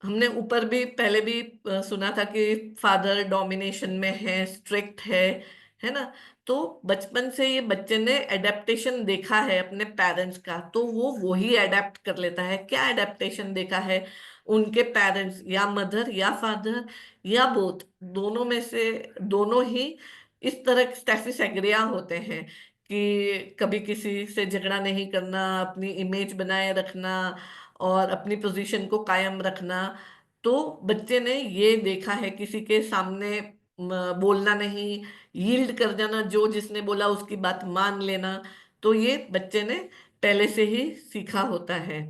हमने ऊपर भी पहले भी सुना था कि फादर डोमिनेशन में है, स्ट्रिक्ट है ना। तो बचपन से ये बच्चे ने एडेप्टेशन देखा है अपने पेरेंट्स का, तो वो वही एडेप्ट कर लेता है। क्या एडेप्टेशन देखा है? उनके पेरेंट्स या मदर या फादर या बोथ, दोनों में से दोनों ही इस तरह स्टेफिस एग्रिया होते हैं कि कभी किसी से झगड़ा नहीं करना, अपनी इमेज बनाए रखना और अपनी पोजीशन को कायम रखना। तो बच्चे ने ये देखा है, किसी के सामने बोलना नहीं, यील्ड कर जाना, जो जिसने बोला उसकी बात मान लेना। तो ये बच्चे ने पहले से ही सीखा होता है।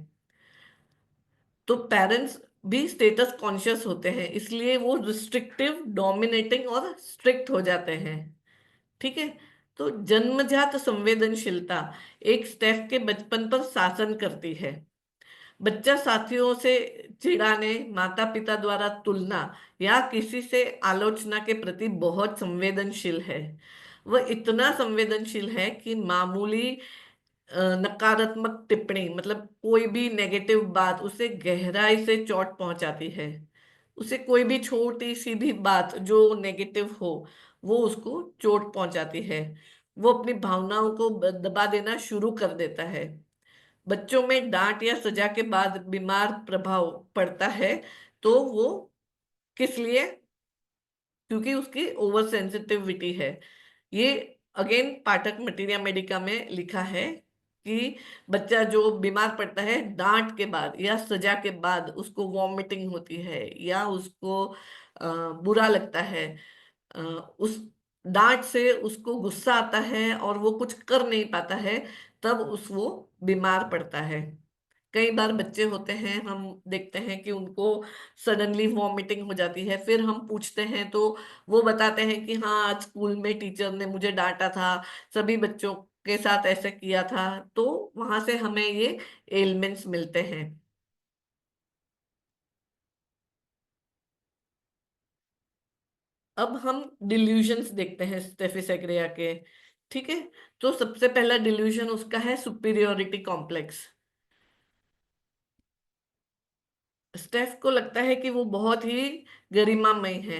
तो पेरेंट्स भी स्टेटस कॉन्शियस होते हैं, इसलिए वो रिस्ट्रिक्टिव, डोमिनेटिंग और स्ट्रिक्ट हो जाते हैं, ठीक है। तो जन्मजात संवेदनशीलता एक स्टेफ के बचपन पर शासन करती है। बच्चा साथियों से चिढ़ाने, माता पिता द्वारा तुलना या किसी से आलोचना के प्रति बहुत संवेदनशील है। वह इतना संवेदनशील है कि मामूली नकारात्मक टिप्पणी, मतलब कोई भी नेगेटिव बात उसे गहराई से चोट पहुंचाती है। उसे कोई भी छोटी सी भी बात जो नेगेटिव हो वो उसको चोट पहुंचाती है। वो अपनी भावनाओं को दबा देना शुरू कर देता है। बच्चों में डांट या सजा के बाद बीमार प्रभाव पड़ता है। तो वो किस लिए? क्योंकि उसकी ओवर सेंसिटिविटी है। ये अगेन पाठक मटीरिया मेडिका में लिखा है कि बच्चा जो बीमार पड़ता है डांट के बाद या सजा के बाद, उसको वॉमिटिंग होती है या उसको बुरा लगता है, उस डांट से उसको गुस्सा आता है और वो कुछ कर नहीं पाता है, तब उस वो बीमार पड़ता है। कई बार बच्चे होते हैं, हम देखते हैं कि उनको सडनली वॉमिटिंग हो जाती है, फिर हम पूछते हैं तो वो बताते हैं कि हाँ, आज स्कूल में टीचर ने मुझे डांटा था, सभी बच्चों के साथ ऐसे किया था। तो वहां से हमें ये एलिमेंट्स मिलते हैं। अब हम डिल्यूजन्स देखते हैं स्टेफी सेग्रिया के। ठीक है, तो सबसे पहला डिल्यूजन उसका है सुपीरियोरिटी कॉम्प्लेक्स। स्टेफ को लगता है कि वो बहुत ही गरिमामय है।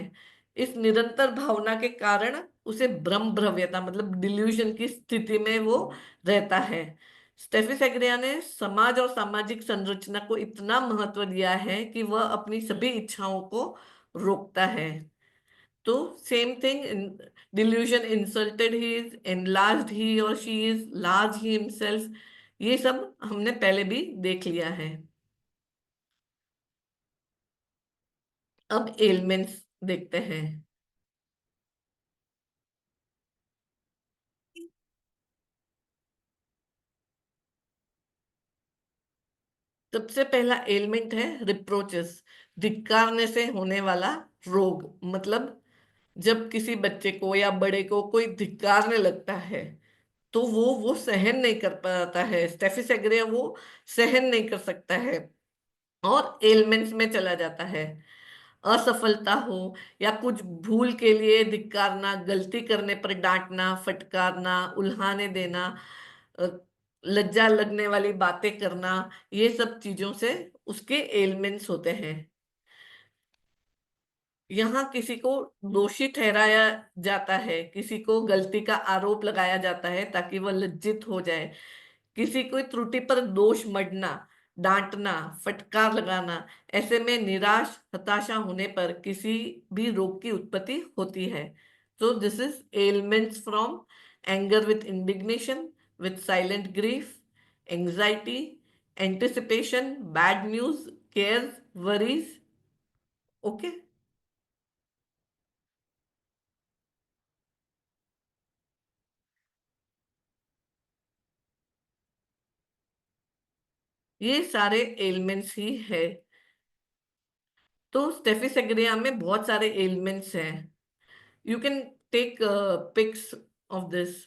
इस निरंतर भावना के कारण उसे भ्रम भ्रव्यता मतलब डिल्यूजन की स्थिति में वो रहता है। स्टेफी सेग्रिया ने समाज और सामाजिक संरचना को इतना महत्व दिया है कि वह अपनी सभी इच्छाओं को रोकता है। तो same thing, delusion insulted he is, enlarged he और she is, large he himself, ये सब हमने पहले भी देख लिया है। अब एलिमेंट्स देखते हैं। सबसे पहला एलिमेंट है रिप्रोचेस, धिक्कारने से होने वाला रोग। मतलब जब किसी बच्चे को या बड़े को कोई धिक्कारने लगता है तो वो सहन नहीं कर पाता है, स्टेफी सेग्रिया वो सहन नहीं कर सकता है और एलिमेंट्स में चला जाता है। असफलता हो या कुछ भूल के लिए धिक्कारना, गलती करने पर डांटना, फटकारना, उल्हाने देना, अ, लज्जा लगने वाली बातें करना, ये सब चीजों से उसके एलिमेंट्स होते हैं। यहाँ किसी को दोषी ठहराया जाता है, किसी को गलती का आरोप लगाया जाता है ताकि वह लज्जित हो जाए। किसी कोई त्रुटि पर दोष मढ़ना, डांटना, फटकार लगाना, ऐसे में निराश हताशा होने पर किसी भी रोग की उत्पत्ति होती है। तो this is elements from anger with indignation, with silent grief, anxiety, anticipation, bad news, cares, worries. Okay, ये सारे एलिमेंट्स ही है। तो स्टेफी सेग्रिया में बहुत सारे एलिमेंट्स हैं। You can take picks of this.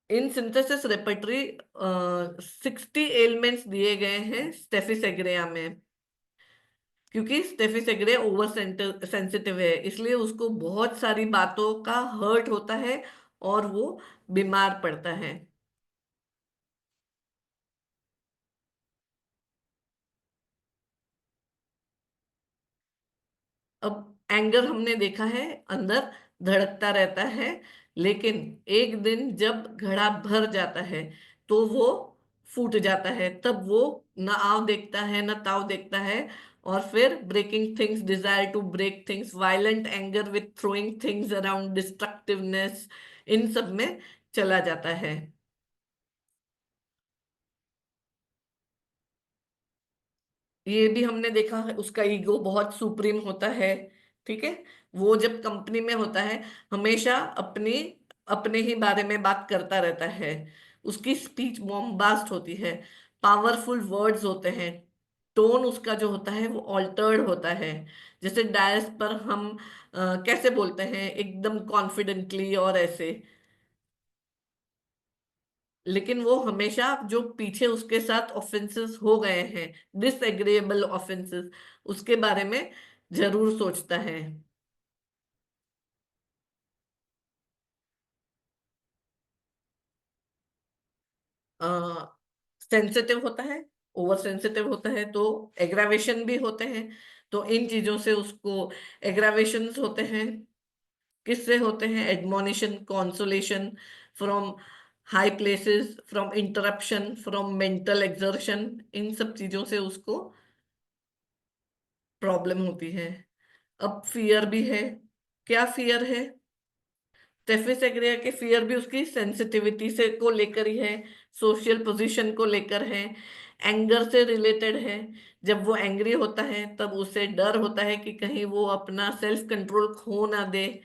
In synthesis repertory 60 elements दिए गए हैं स्टेफी सेग्रिया में। क्योंकि स्टेफी सेग्रिया ओवर सेंसिटिव है, इसलिए उसको बहुत सारी बातों का हर्ट होता है और वो बीमार पड़ता है। अब एंगर हमने देखा है, अंदर धड़कता रहता है, लेकिन एक दिन जब घड़ा भर जाता है तो वो फूट जाता है। तब वो न आव देखता है न ताव देखता है, और फिर breaking things, desire to break things, violent anger with throwing things around, destructiveness, इन सब में चला जाता है। ये भी हमने देखा है, उसका ईगो बहुत सुप्रीम होता है। ठीक है, वो जब कंपनी में होता है हमेशा अपनी अपने ही बारे में बात करता रहता है। उसकी स्पीच बॉम्बास्ट होती है, पावरफुल वर्ड्स होते हैं, टोन उसका जो होता है वो ऑल्टर्ड होता है। जैसे डायस पर हम कैसे बोलते हैं, एकदम कॉन्फिडेंटली और ऐसे। लेकिन वो हमेशा जो पीछे उसके साथ ऑफेंसेस हो गए हैं, डिसएग्रीएबल ऑफेंसेस, उसके बारे में जरूर सोचता है। सेंसिटिव होता है, ओवर सेंसिटिव होता है, तो एग्रावेशन भी होते हैं। तो इन चीजों से उसको एग्रावेशंस होते हैं। किससे होते हैं? Admonition, consolation from high places, from interruption, from mental exertion, इन सब चीजों से उसको प्रॉब्लम होती है। अब फियर भी है। क्या फियर है? स्टेफी एग्रिया के फियर भी उसकी सेंसिटिविटी से को लेकर ही है, सोशल पोजीशन को लेकर है, एंगर से रिलेटेड है। जब वो एंग्री होता है तब उसे डर होता है कि कहीं वो अपना सेल्फ कंट्रोल खो ना दे,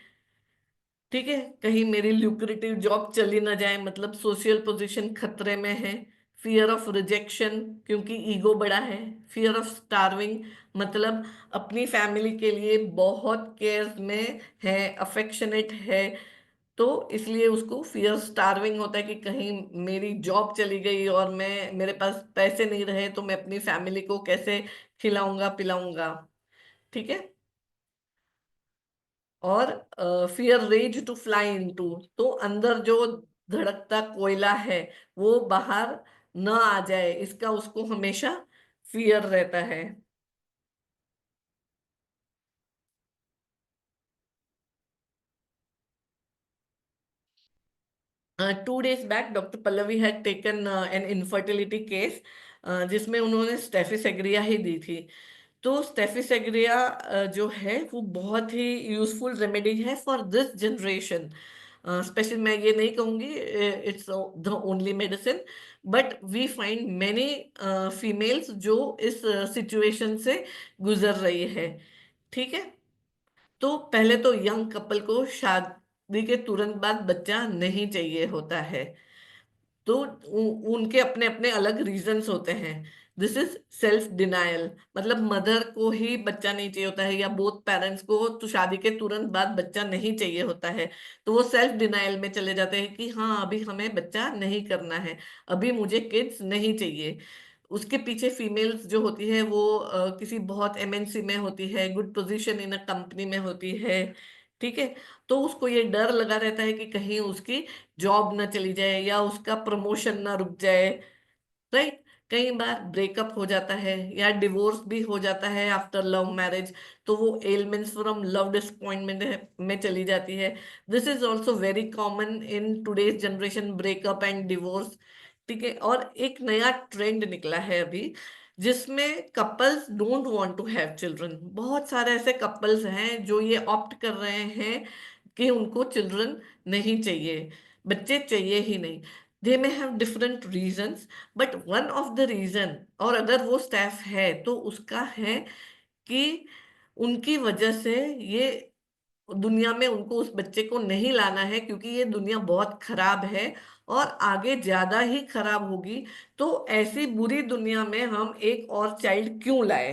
ठीक है, कहीं मेरी ल्यूक्रेटिव जॉब चली ना जाए, मतलब सोशल पोजीशन खतरे में है। फियर ऑफ रिजेक्शन, क्योंकि ईगो बड़ा है। फियर ऑफ स्टार्विंग, मतलब अपनी फैमिली के लिए बहुत केयर में है, अफेक्शनेट है, तो इसलिए उसको फियर स्टार्विंग होता है कि कहीं मेरी जॉब चली गई और मैं मेरे पास पैसे नहीं रहे तो मैं अपनी फैमिली को कैसे खिलाऊंगा पिलाऊंगा, ठीक है। और fear rage to fly into, तो अंदर जो धड़कता कोयला है वो बाहर न आ जाए, इसका उसको हमेशा फियर रहता है। 2 days back doctor Pallavi had taken N infertility case, जिसमें उन्होंने स्टेफिसेग्रिया ही दी थी। तो स्टेफिसेग्रिया जो है वो बहुत ही यूजफुल रेमेडी है फॉर दिस जनरेशन। स्पेशल मैं ये नहीं कहूंगी it's the only medicine, but we find many females जो इस सिचुएशन से गुजर रही है, ठीक है। तो पहले तो यंग कपल को शादी के तुरंत बाद बच्चा नहीं चाहिए होता है, तो उनके अपने अपने अलग रीजंस होते हैं। दिस इज सेल्फ डिनायल, मतलब मदर को ही बच्चा नहीं चाहिए होता है या बोथ पेरेंट्स को तो शादी के तुरंत बाद बच्चा नहीं चाहिए होता है, तो वो सेल्फ डिनायल में चले जाते हैं कि हाँ अभी हमें बच्चा नहीं करना है, अभी मुझे किड्स नहीं चाहिए। उसके पीछे फीमेल्स जो होती है वो किसी बहुत एमएनसी में होती है, good position in a company में होती है, ठीक है। तो उसको ये डर लगा रहता है कि कहीं उसकी जॉब ना चली जाए या उसका प्रमोशन ना रुक जाए, राइट। कई बार ब्रेकअप हो जाता है या डिवोर्स भी हो जाता है आफ्टर लव मैरिज, तो वो एलिमेंट्स फ्रॉम लव डिसअपॉइंटमेंट में चली जाती है। This is also very common in today's generation, breakup and divorce, ठीक है। और एक नया ट्रेंड निकला है अभी जिसमें couples don't want to have children. बहुत सारे ऐसे कपल्स हैं जो ये ऑप्ट कर रहे हैं कि उनको चिल्ड्रन नहीं चाहिए, बच्चे चाहिए ही नहीं। They may have different reasons, but one of the reason, और अगर वो स्टाफ है तो उसका है कि उनकी वजह से ये दुनिया में उनको उस बच्चे को नहीं लाना है क्योंकि ये दुनिया बहुत खराब है और आगे ज्यादा ही खराब होगी, तो ऐसी बुरी दुनिया में हम एक और चाइल्ड क्यों लाए।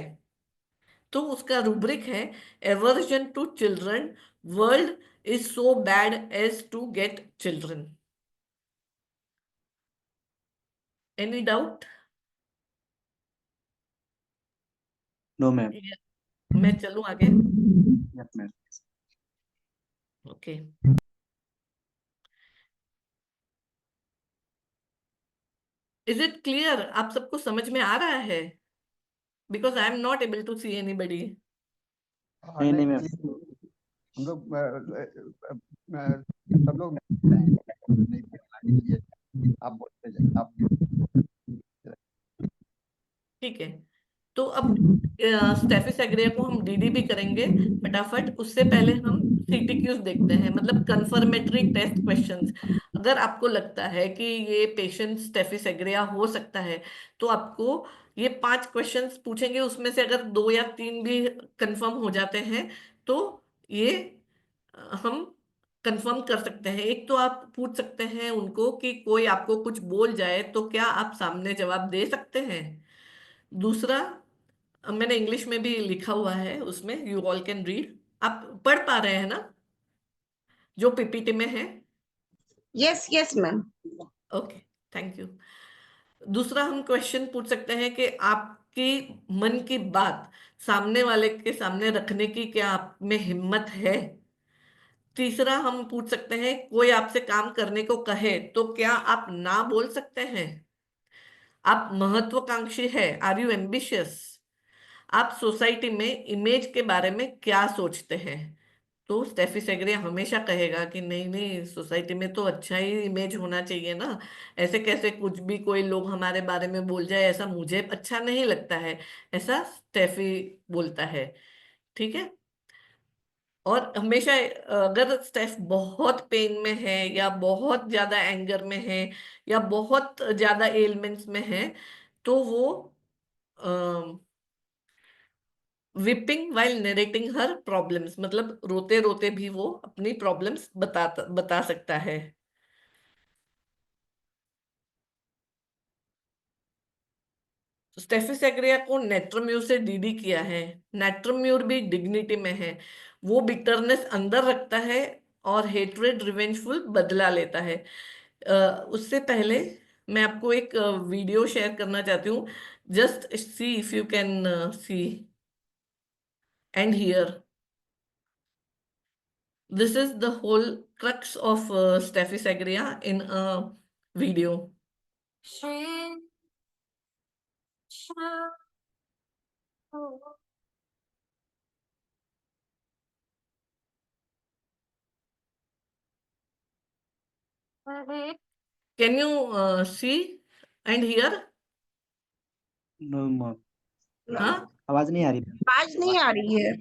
तो उसका रूब्रिक है aversion to children, world is so bad as to get children. Any doubt? No ma'am. मैं चलूं आगे? Yes ma'am. Okay, is it clear? आप सबको समझ में आ रहा है? Because I am not able to see anybody. नहीं नहीं मैम। हम लोग सब लोग नहीं बोलना, आप बोलते जाए आप। ठीक है, तो अब स्टेफिस एग्रिया को हम डीडी भी करेंगे फटाफट। उससे पहले हम सीटीक्यूज देखते हैं, मतलब कंफर्मेटरी टेस्ट क्वेश्चंस। अगर आपको लगता है कि ये पेशेंट स्टेफिस एग्रिया हो सकता है तो आपको ये 5 क्वेश्चंस पूछेंगे, उसमें से अगर 2 या 3 भी कंफर्म हो जाते हैं तो ये हम कंफर्म कर सकते हैं। एक तो आप पूछ सकते हैं उनको कि कोई आपको कुछ बोल जाए तो क्या आप सामने जवाब दे सकते हैं। दूसरा, मैंने इंग्लिश में भी लिखा हुआ है, उसमें यू ऑल कैन रीड। आप पढ़ पा रहे हैं ना जो पीपीटी में है? Yes yes ma'am. Okay, thank you. दूसरा, हम क्वेश्चन पूछ सकते हैं कि आपकी मन की बात सामने वाले के सामने रखने की क्या आप में हिम्मत है। तीसरा, हम पूछ सकते हैं कोई आपसे काम करने को कहे तो क्या आप ना बोल सकते हैं। आप महत्वाकांक्षी है, आर यू एम्बिशियस। आप सोसाइटी में इमेज के बारे में क्या सोचते हैं। तो स्टेफी सेग्रिया हमेशा कहेगा कि नहीं नहीं, सोसाइटी में तो अच्छा ही इमेज होना चाहिए ना, ऐसे कैसे कुछ भी कोई लोग हमारे बारे में बोल जाए ऐसा मुझे अच्छा नहीं लगता है, ऐसा स्टेफी बोलता है, ठीक है। और हमेशा अगर स्टेफ बहुत पेन में है या बहुत ज्यादा एंगर में है या बहुत ज्यादा एलिमेंट्स में है तो वो विपिंग वाइल नरेटिंग हर प्रॉब्लम्स, मतलब रोते रोते भी वो अपनी प्रॉब्लम्स बता सकता है। स्टेफी एग्रिया को नेट्रम्यूर से डीडी किया है। नेट्रम्यूर भी डिग्निटी में है, वो बिटरनेस अंदर रखता है और हेट्रेड रिवेंजफुल बदला लेता है। उससे पहले मैं आपको एक वीडियो शेयर करना चाहती हूँ। Just see if you can see and here. This is the whole crux of Steffi Sagria in a video. Can you see and hear? No ma'am, हाँ, आवाज नहीं आ रही। आवाज नहीं आ रही है।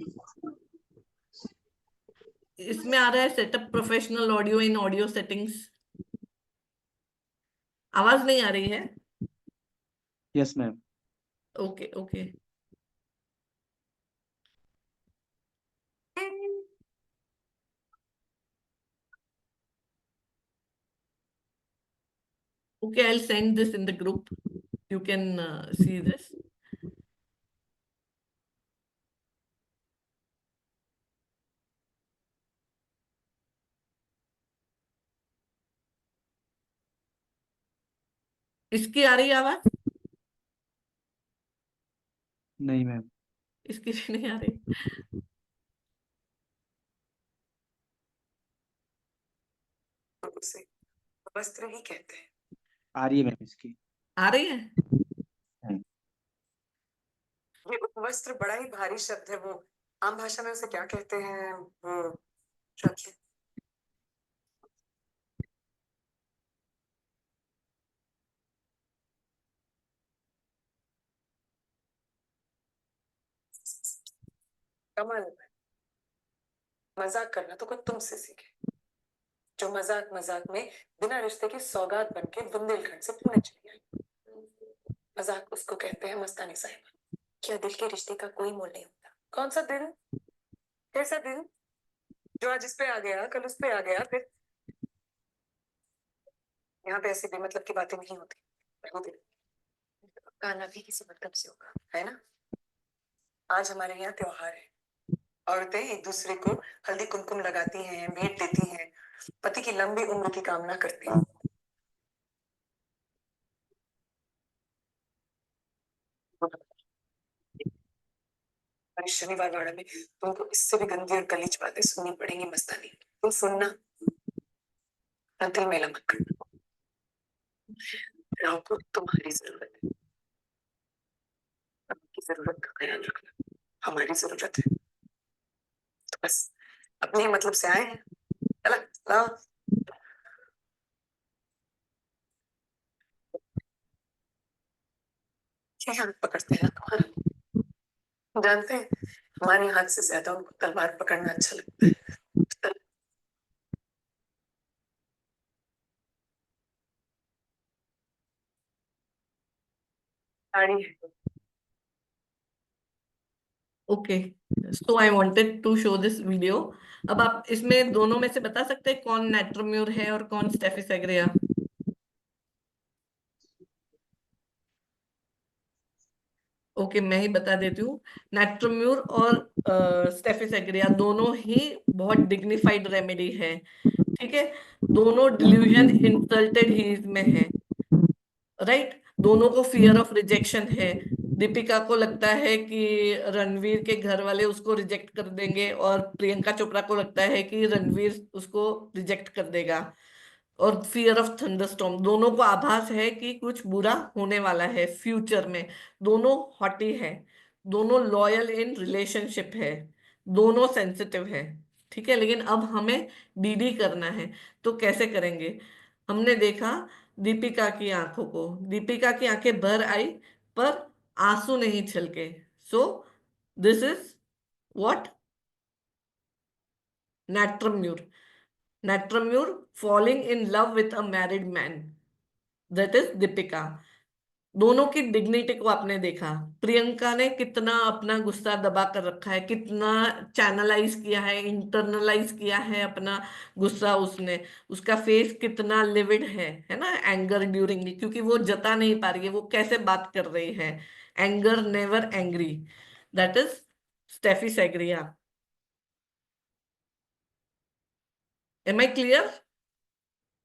इसमें आ रहा है setup professional audio in audio settings. आवाज नहीं आ रही है? Yes ma'am. Okay okay. Okay, I'll send this in the group. You can see this. इसकी आ रही है आवाज? नहीं मैम। इसकी भी नहीं आ रही। उसे वस्त्र ही कहते हैं। आ रही है मैम इसकी। आ रही है? ये उपवस्त्र बड़ा ही भारी शब्द है, वो आम भाषा में उसे क्या कहते हैं, वो शब्द कमाल है। मजाक करना तो कोई तुमसे सीखे, जो मजाक मजाक में बिना रिश्ते की सौगात बन के बुंदेलखंड से पुणे चली आई। मजाक उसको कहते हैं मस्तानी साहिबा। क्या दिल के रिश्ते का कोई मोल नहीं होता? कौन सा दिल, कैसा दिल जो आज इस पे आ गया कल उस पे आ गया, फिर यहाँ पे ऐसी बेमतलब की बातें नहीं होती। वो दिल गाना भी किसी मतलब से होगा, है ना? आज हमारे यहाँ त्योहार है, औरतें एक दूसरे को हल्दी कुमकुम लगाती हैं, भेंट देती हैं, पति की लंबी उम्र की कामना करती हैं। और इस शनिवार वाड़ा में तुमको इससे भी गंदी और गलीज बातें सुननी पड़ेंगी मस्तानी। तुम सुनना, दिल मेला मत करना। राव को तुम्हारी जरूरत है, आपकी जरूरत का ख्याल रखना हमारी जरूरत है। तो बस अपने ही मतलब से आए हैं। चला लाओ। क्या हाथ पकड़ते हैं ना तुम्हारा, जानते हैं हमारे हाथ से ज्यादा उनको तलवार पकड़ना अच्छा लगता है। साड़ी है। Okay, so I wanted to show this video. अब आप इसमें दोनों में से बता सकते हैं कौन नेट्रोम्यूर है और कौन स्टेफी सेग्रिया? ओके, मैं ही बता देती हूँ। नेट्रोम्यूर और स्टेफी सेग्रिया दोनों ही बहुत डिग्निफाइड रेमेडी है, ठीक है। दोनों डिल्यूजन इंसल्टेड हीज में है, राइट। दोनों को फियर ऑफ रिजेक्शन है। दीपिका को लगता है कि रणवीर के घर वाले उसको रिजेक्ट कर देंगे और प्रियंका चोपड़ा को लगता है कि रणवीर उसको रिजेक्ट कर देगा। और फियर ऑफ थंडरस्टॉर्म, दोनों को आभास है कि कुछ बुरा होने वाला है फ्यूचर में। दोनों हॉटी है, दोनों लॉयल इन रिलेशनशिप है, दोनों सेंसिटिव है, ठीक है। लेकिन अब हमें डीडी करना है, तो कैसे करेंगे? हमने देखा दीपिका की आंखों को, दीपिका की आंखें भर आई पर आंसू नहीं छलके। So this is what Natramur falling in love with a married man, that is Deepika. दोनों की डिग्निटी को आपने देखा। प्रियंका ने कितना अपना गुस्सा दबा कर रखा है, कितना चैनलाइज किया है, इंटरनलाइज किया है अपना गुस्सा उसने। उसका फेस कितना लिविड है ना, एंगर ड्यूरिंग, क्योंकि वो जता नहीं पा रही है, वो कैसे बात कर रही है। Anger never angry, that is Staphysagria. Am I clear?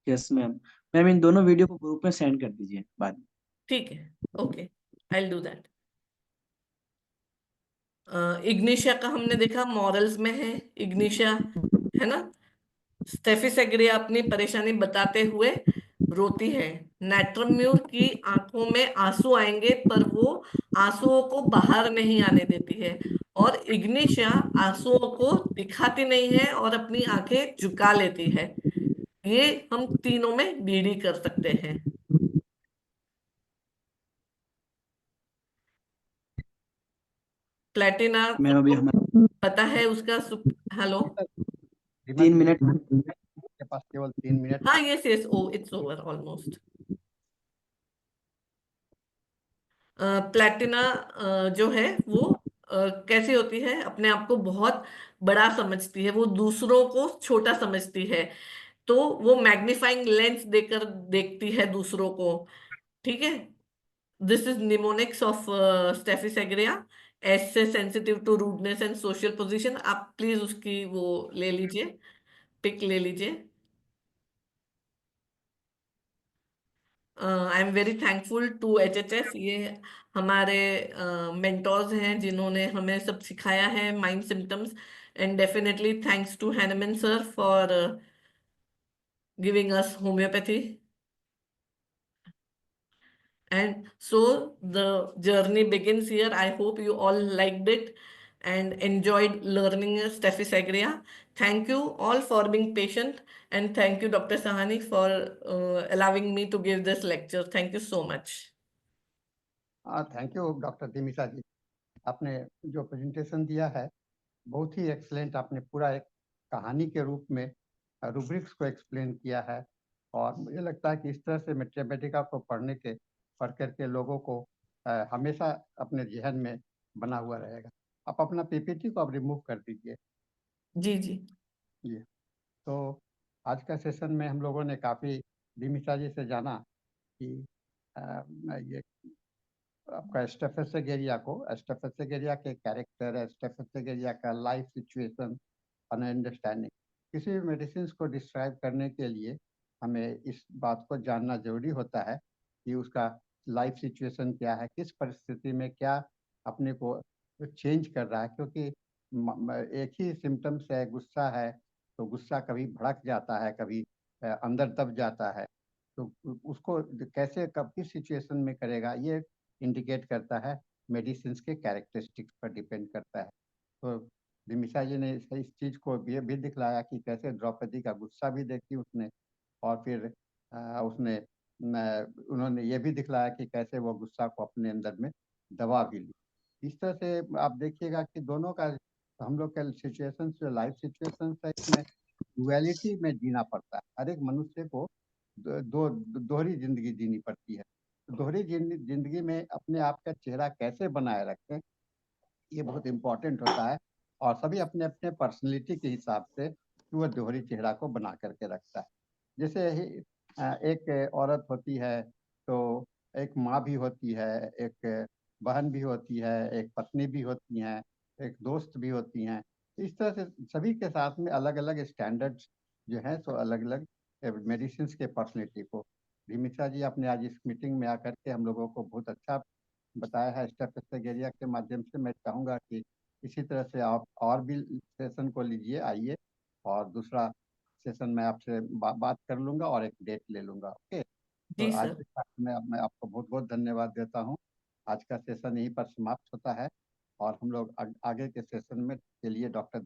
Yes ma'am. Ma'am इन दोनों वीडियो को ग्रुप में सेंड कर दीजिए बाद में। ठीक है, okay, I will do that. Ignatia का हमने देखा, मॉरल्स में है इग्निशिया, है ना। स्टेफी सेग्रिया अपनी परेशानी बताते हुए रोती है। नैट्रम्यूर की आंखों में आंसू आएंगे पर वो आंसुओं को बाहर नहीं आने देती है, और इग्निशिया आंसुओं को दिखाती नहीं है और अपनी आंखें झुका लेती है। ये हम तीनों में डीडी कर सकते हैं। प्लेटिना मैम अभी को हमारे पता है उसका हेलो। 3 मिनट। के पास केवल 3 मिनट। हाँ, yes yes, oh it's over almost. Platina जो है वो कैसी होती है, अपने आप को बहुत बड़ा समझती है, वो दूसरों को छोटा समझती है, तो वो मैग्नीफाइंग लेंस देकर देखती है दूसरों को। ठीक है, this is mnemonics of Staphysagria. S से sensitive to rudeness and social position. आप प्लीज उसकी वो ले लीजिए, पिक ले लीजिए। I am very thankful to HHS, ये हमारे मेंटोर्स हैं जिन्होंने हमें सब सिखाया है mind symptoms. And definitely thanks to Hahnemann sir for giving us homeopathy. And so the journey begins here. I hope you all liked it and enjoyed learning Steffi Sagria. Thank you all for being patient, and thank you, Dr. Sahani, for allowing me to give this lecture. Thank you so much. Thank you doctor Dimisha ji, आपने जो presentation दिया है बहुत ही excellent. आपने पूरा एक कहानी के रूप में रूब्रिक्स को एक्सप्लेन किया है, और मुझे लगता है कि इस तरह से मैथमेटिका को पढ़ करके लोगों को हमेशा अपने जहन में बना हुआ रहेगा। आप अपना पीपीटी को अब रिमूव कर दीजिए। जी जी। ये तो आज का सेशन में हम लोगों ने काफ़ी दिमिषा जी से जाना कि ये आपका स्टेफेसेगेरिया के कैरेक्टर, स्टेफेसेगेरिया का लाइफ सिचुएशन और अंडरस्टैंडिंग। किसी भी मेडिसिन को डिस्क्राइब करने के लिए हमें इस बात को जानना जरूरी होता है कि उसका लाइफ सिचुएशन क्या है, किस परिस्थिति में क्या अपने को चेंज कर रहा है। क्योंकि एक ही सिम्टम्स है, गुस्सा है तो गुस्सा कभी भड़क जाता है, कभी अंदर दब जाता है, तो उसको कैसे कब किस सिचुएशन में करेगा ये इंडिकेट करता है, मेडिसिन के कैरेक्टरिस्टिक्स पर डिपेंड करता है। तो दिमिषा जी ने इस चीज़ को भी दिखलाया कि कैसे द्रौपदी का गुस्सा भी देखी उसने, और फिर उन्होंने ये भी दिखलाया कि कैसे वो गुस्सा को अपने अंदर में दबा भी ली। इस तरह से आप देखिएगा कि दोनों का हम लोग का सिचुएशन जो लाइफ सिचुएशन है इसमें डुअलिटी में जीना पड़ता है। हर एक मनुष्य को दोहरी जिंदगी जीनी पड़ती है। दोहरी जिंदगी में अपने आप का चेहरा कैसे बनाए रखें ये बहुत इम्पोर्टेंट होता है, और सभी अपने अपने पर्सनैलिटी के हिसाब से वो दोहरी चेहरा को बना करके रखता है। जैसे एक औरत होती है तो एक माँ भी होती है, एक बहन भी होती है, एक पत्नी भी होती हैं, एक दोस्त भी होती हैं। इस तरह से सभी के साथ में अलग अलग स्टैंडर्ड्स जो हैं तो अलग अलग मेडिसिन के पर्सनैलिटी को। दिमिषा जी आपने आज इस मीटिंग में आकर के हम लोगों को बहुत अच्छा बताया है स्टेफेसेगेरिया के माध्यम से। मैं चाहूँगा कि इसी तरह से आप और भी सेशन को लीजिए, आइए, और दूसरा सेशन मैं आपसे बात कर लूँगा और एक डेट ले लूँगा। ओके, तो जी आज सर। के साथ मैं आपको बहुत बहुत धन्यवाद देता हूँ। आज का सेशन यहीं पर समाप्त होता है, और हम लोग आगे के सेशन में के लिए डॉक्टर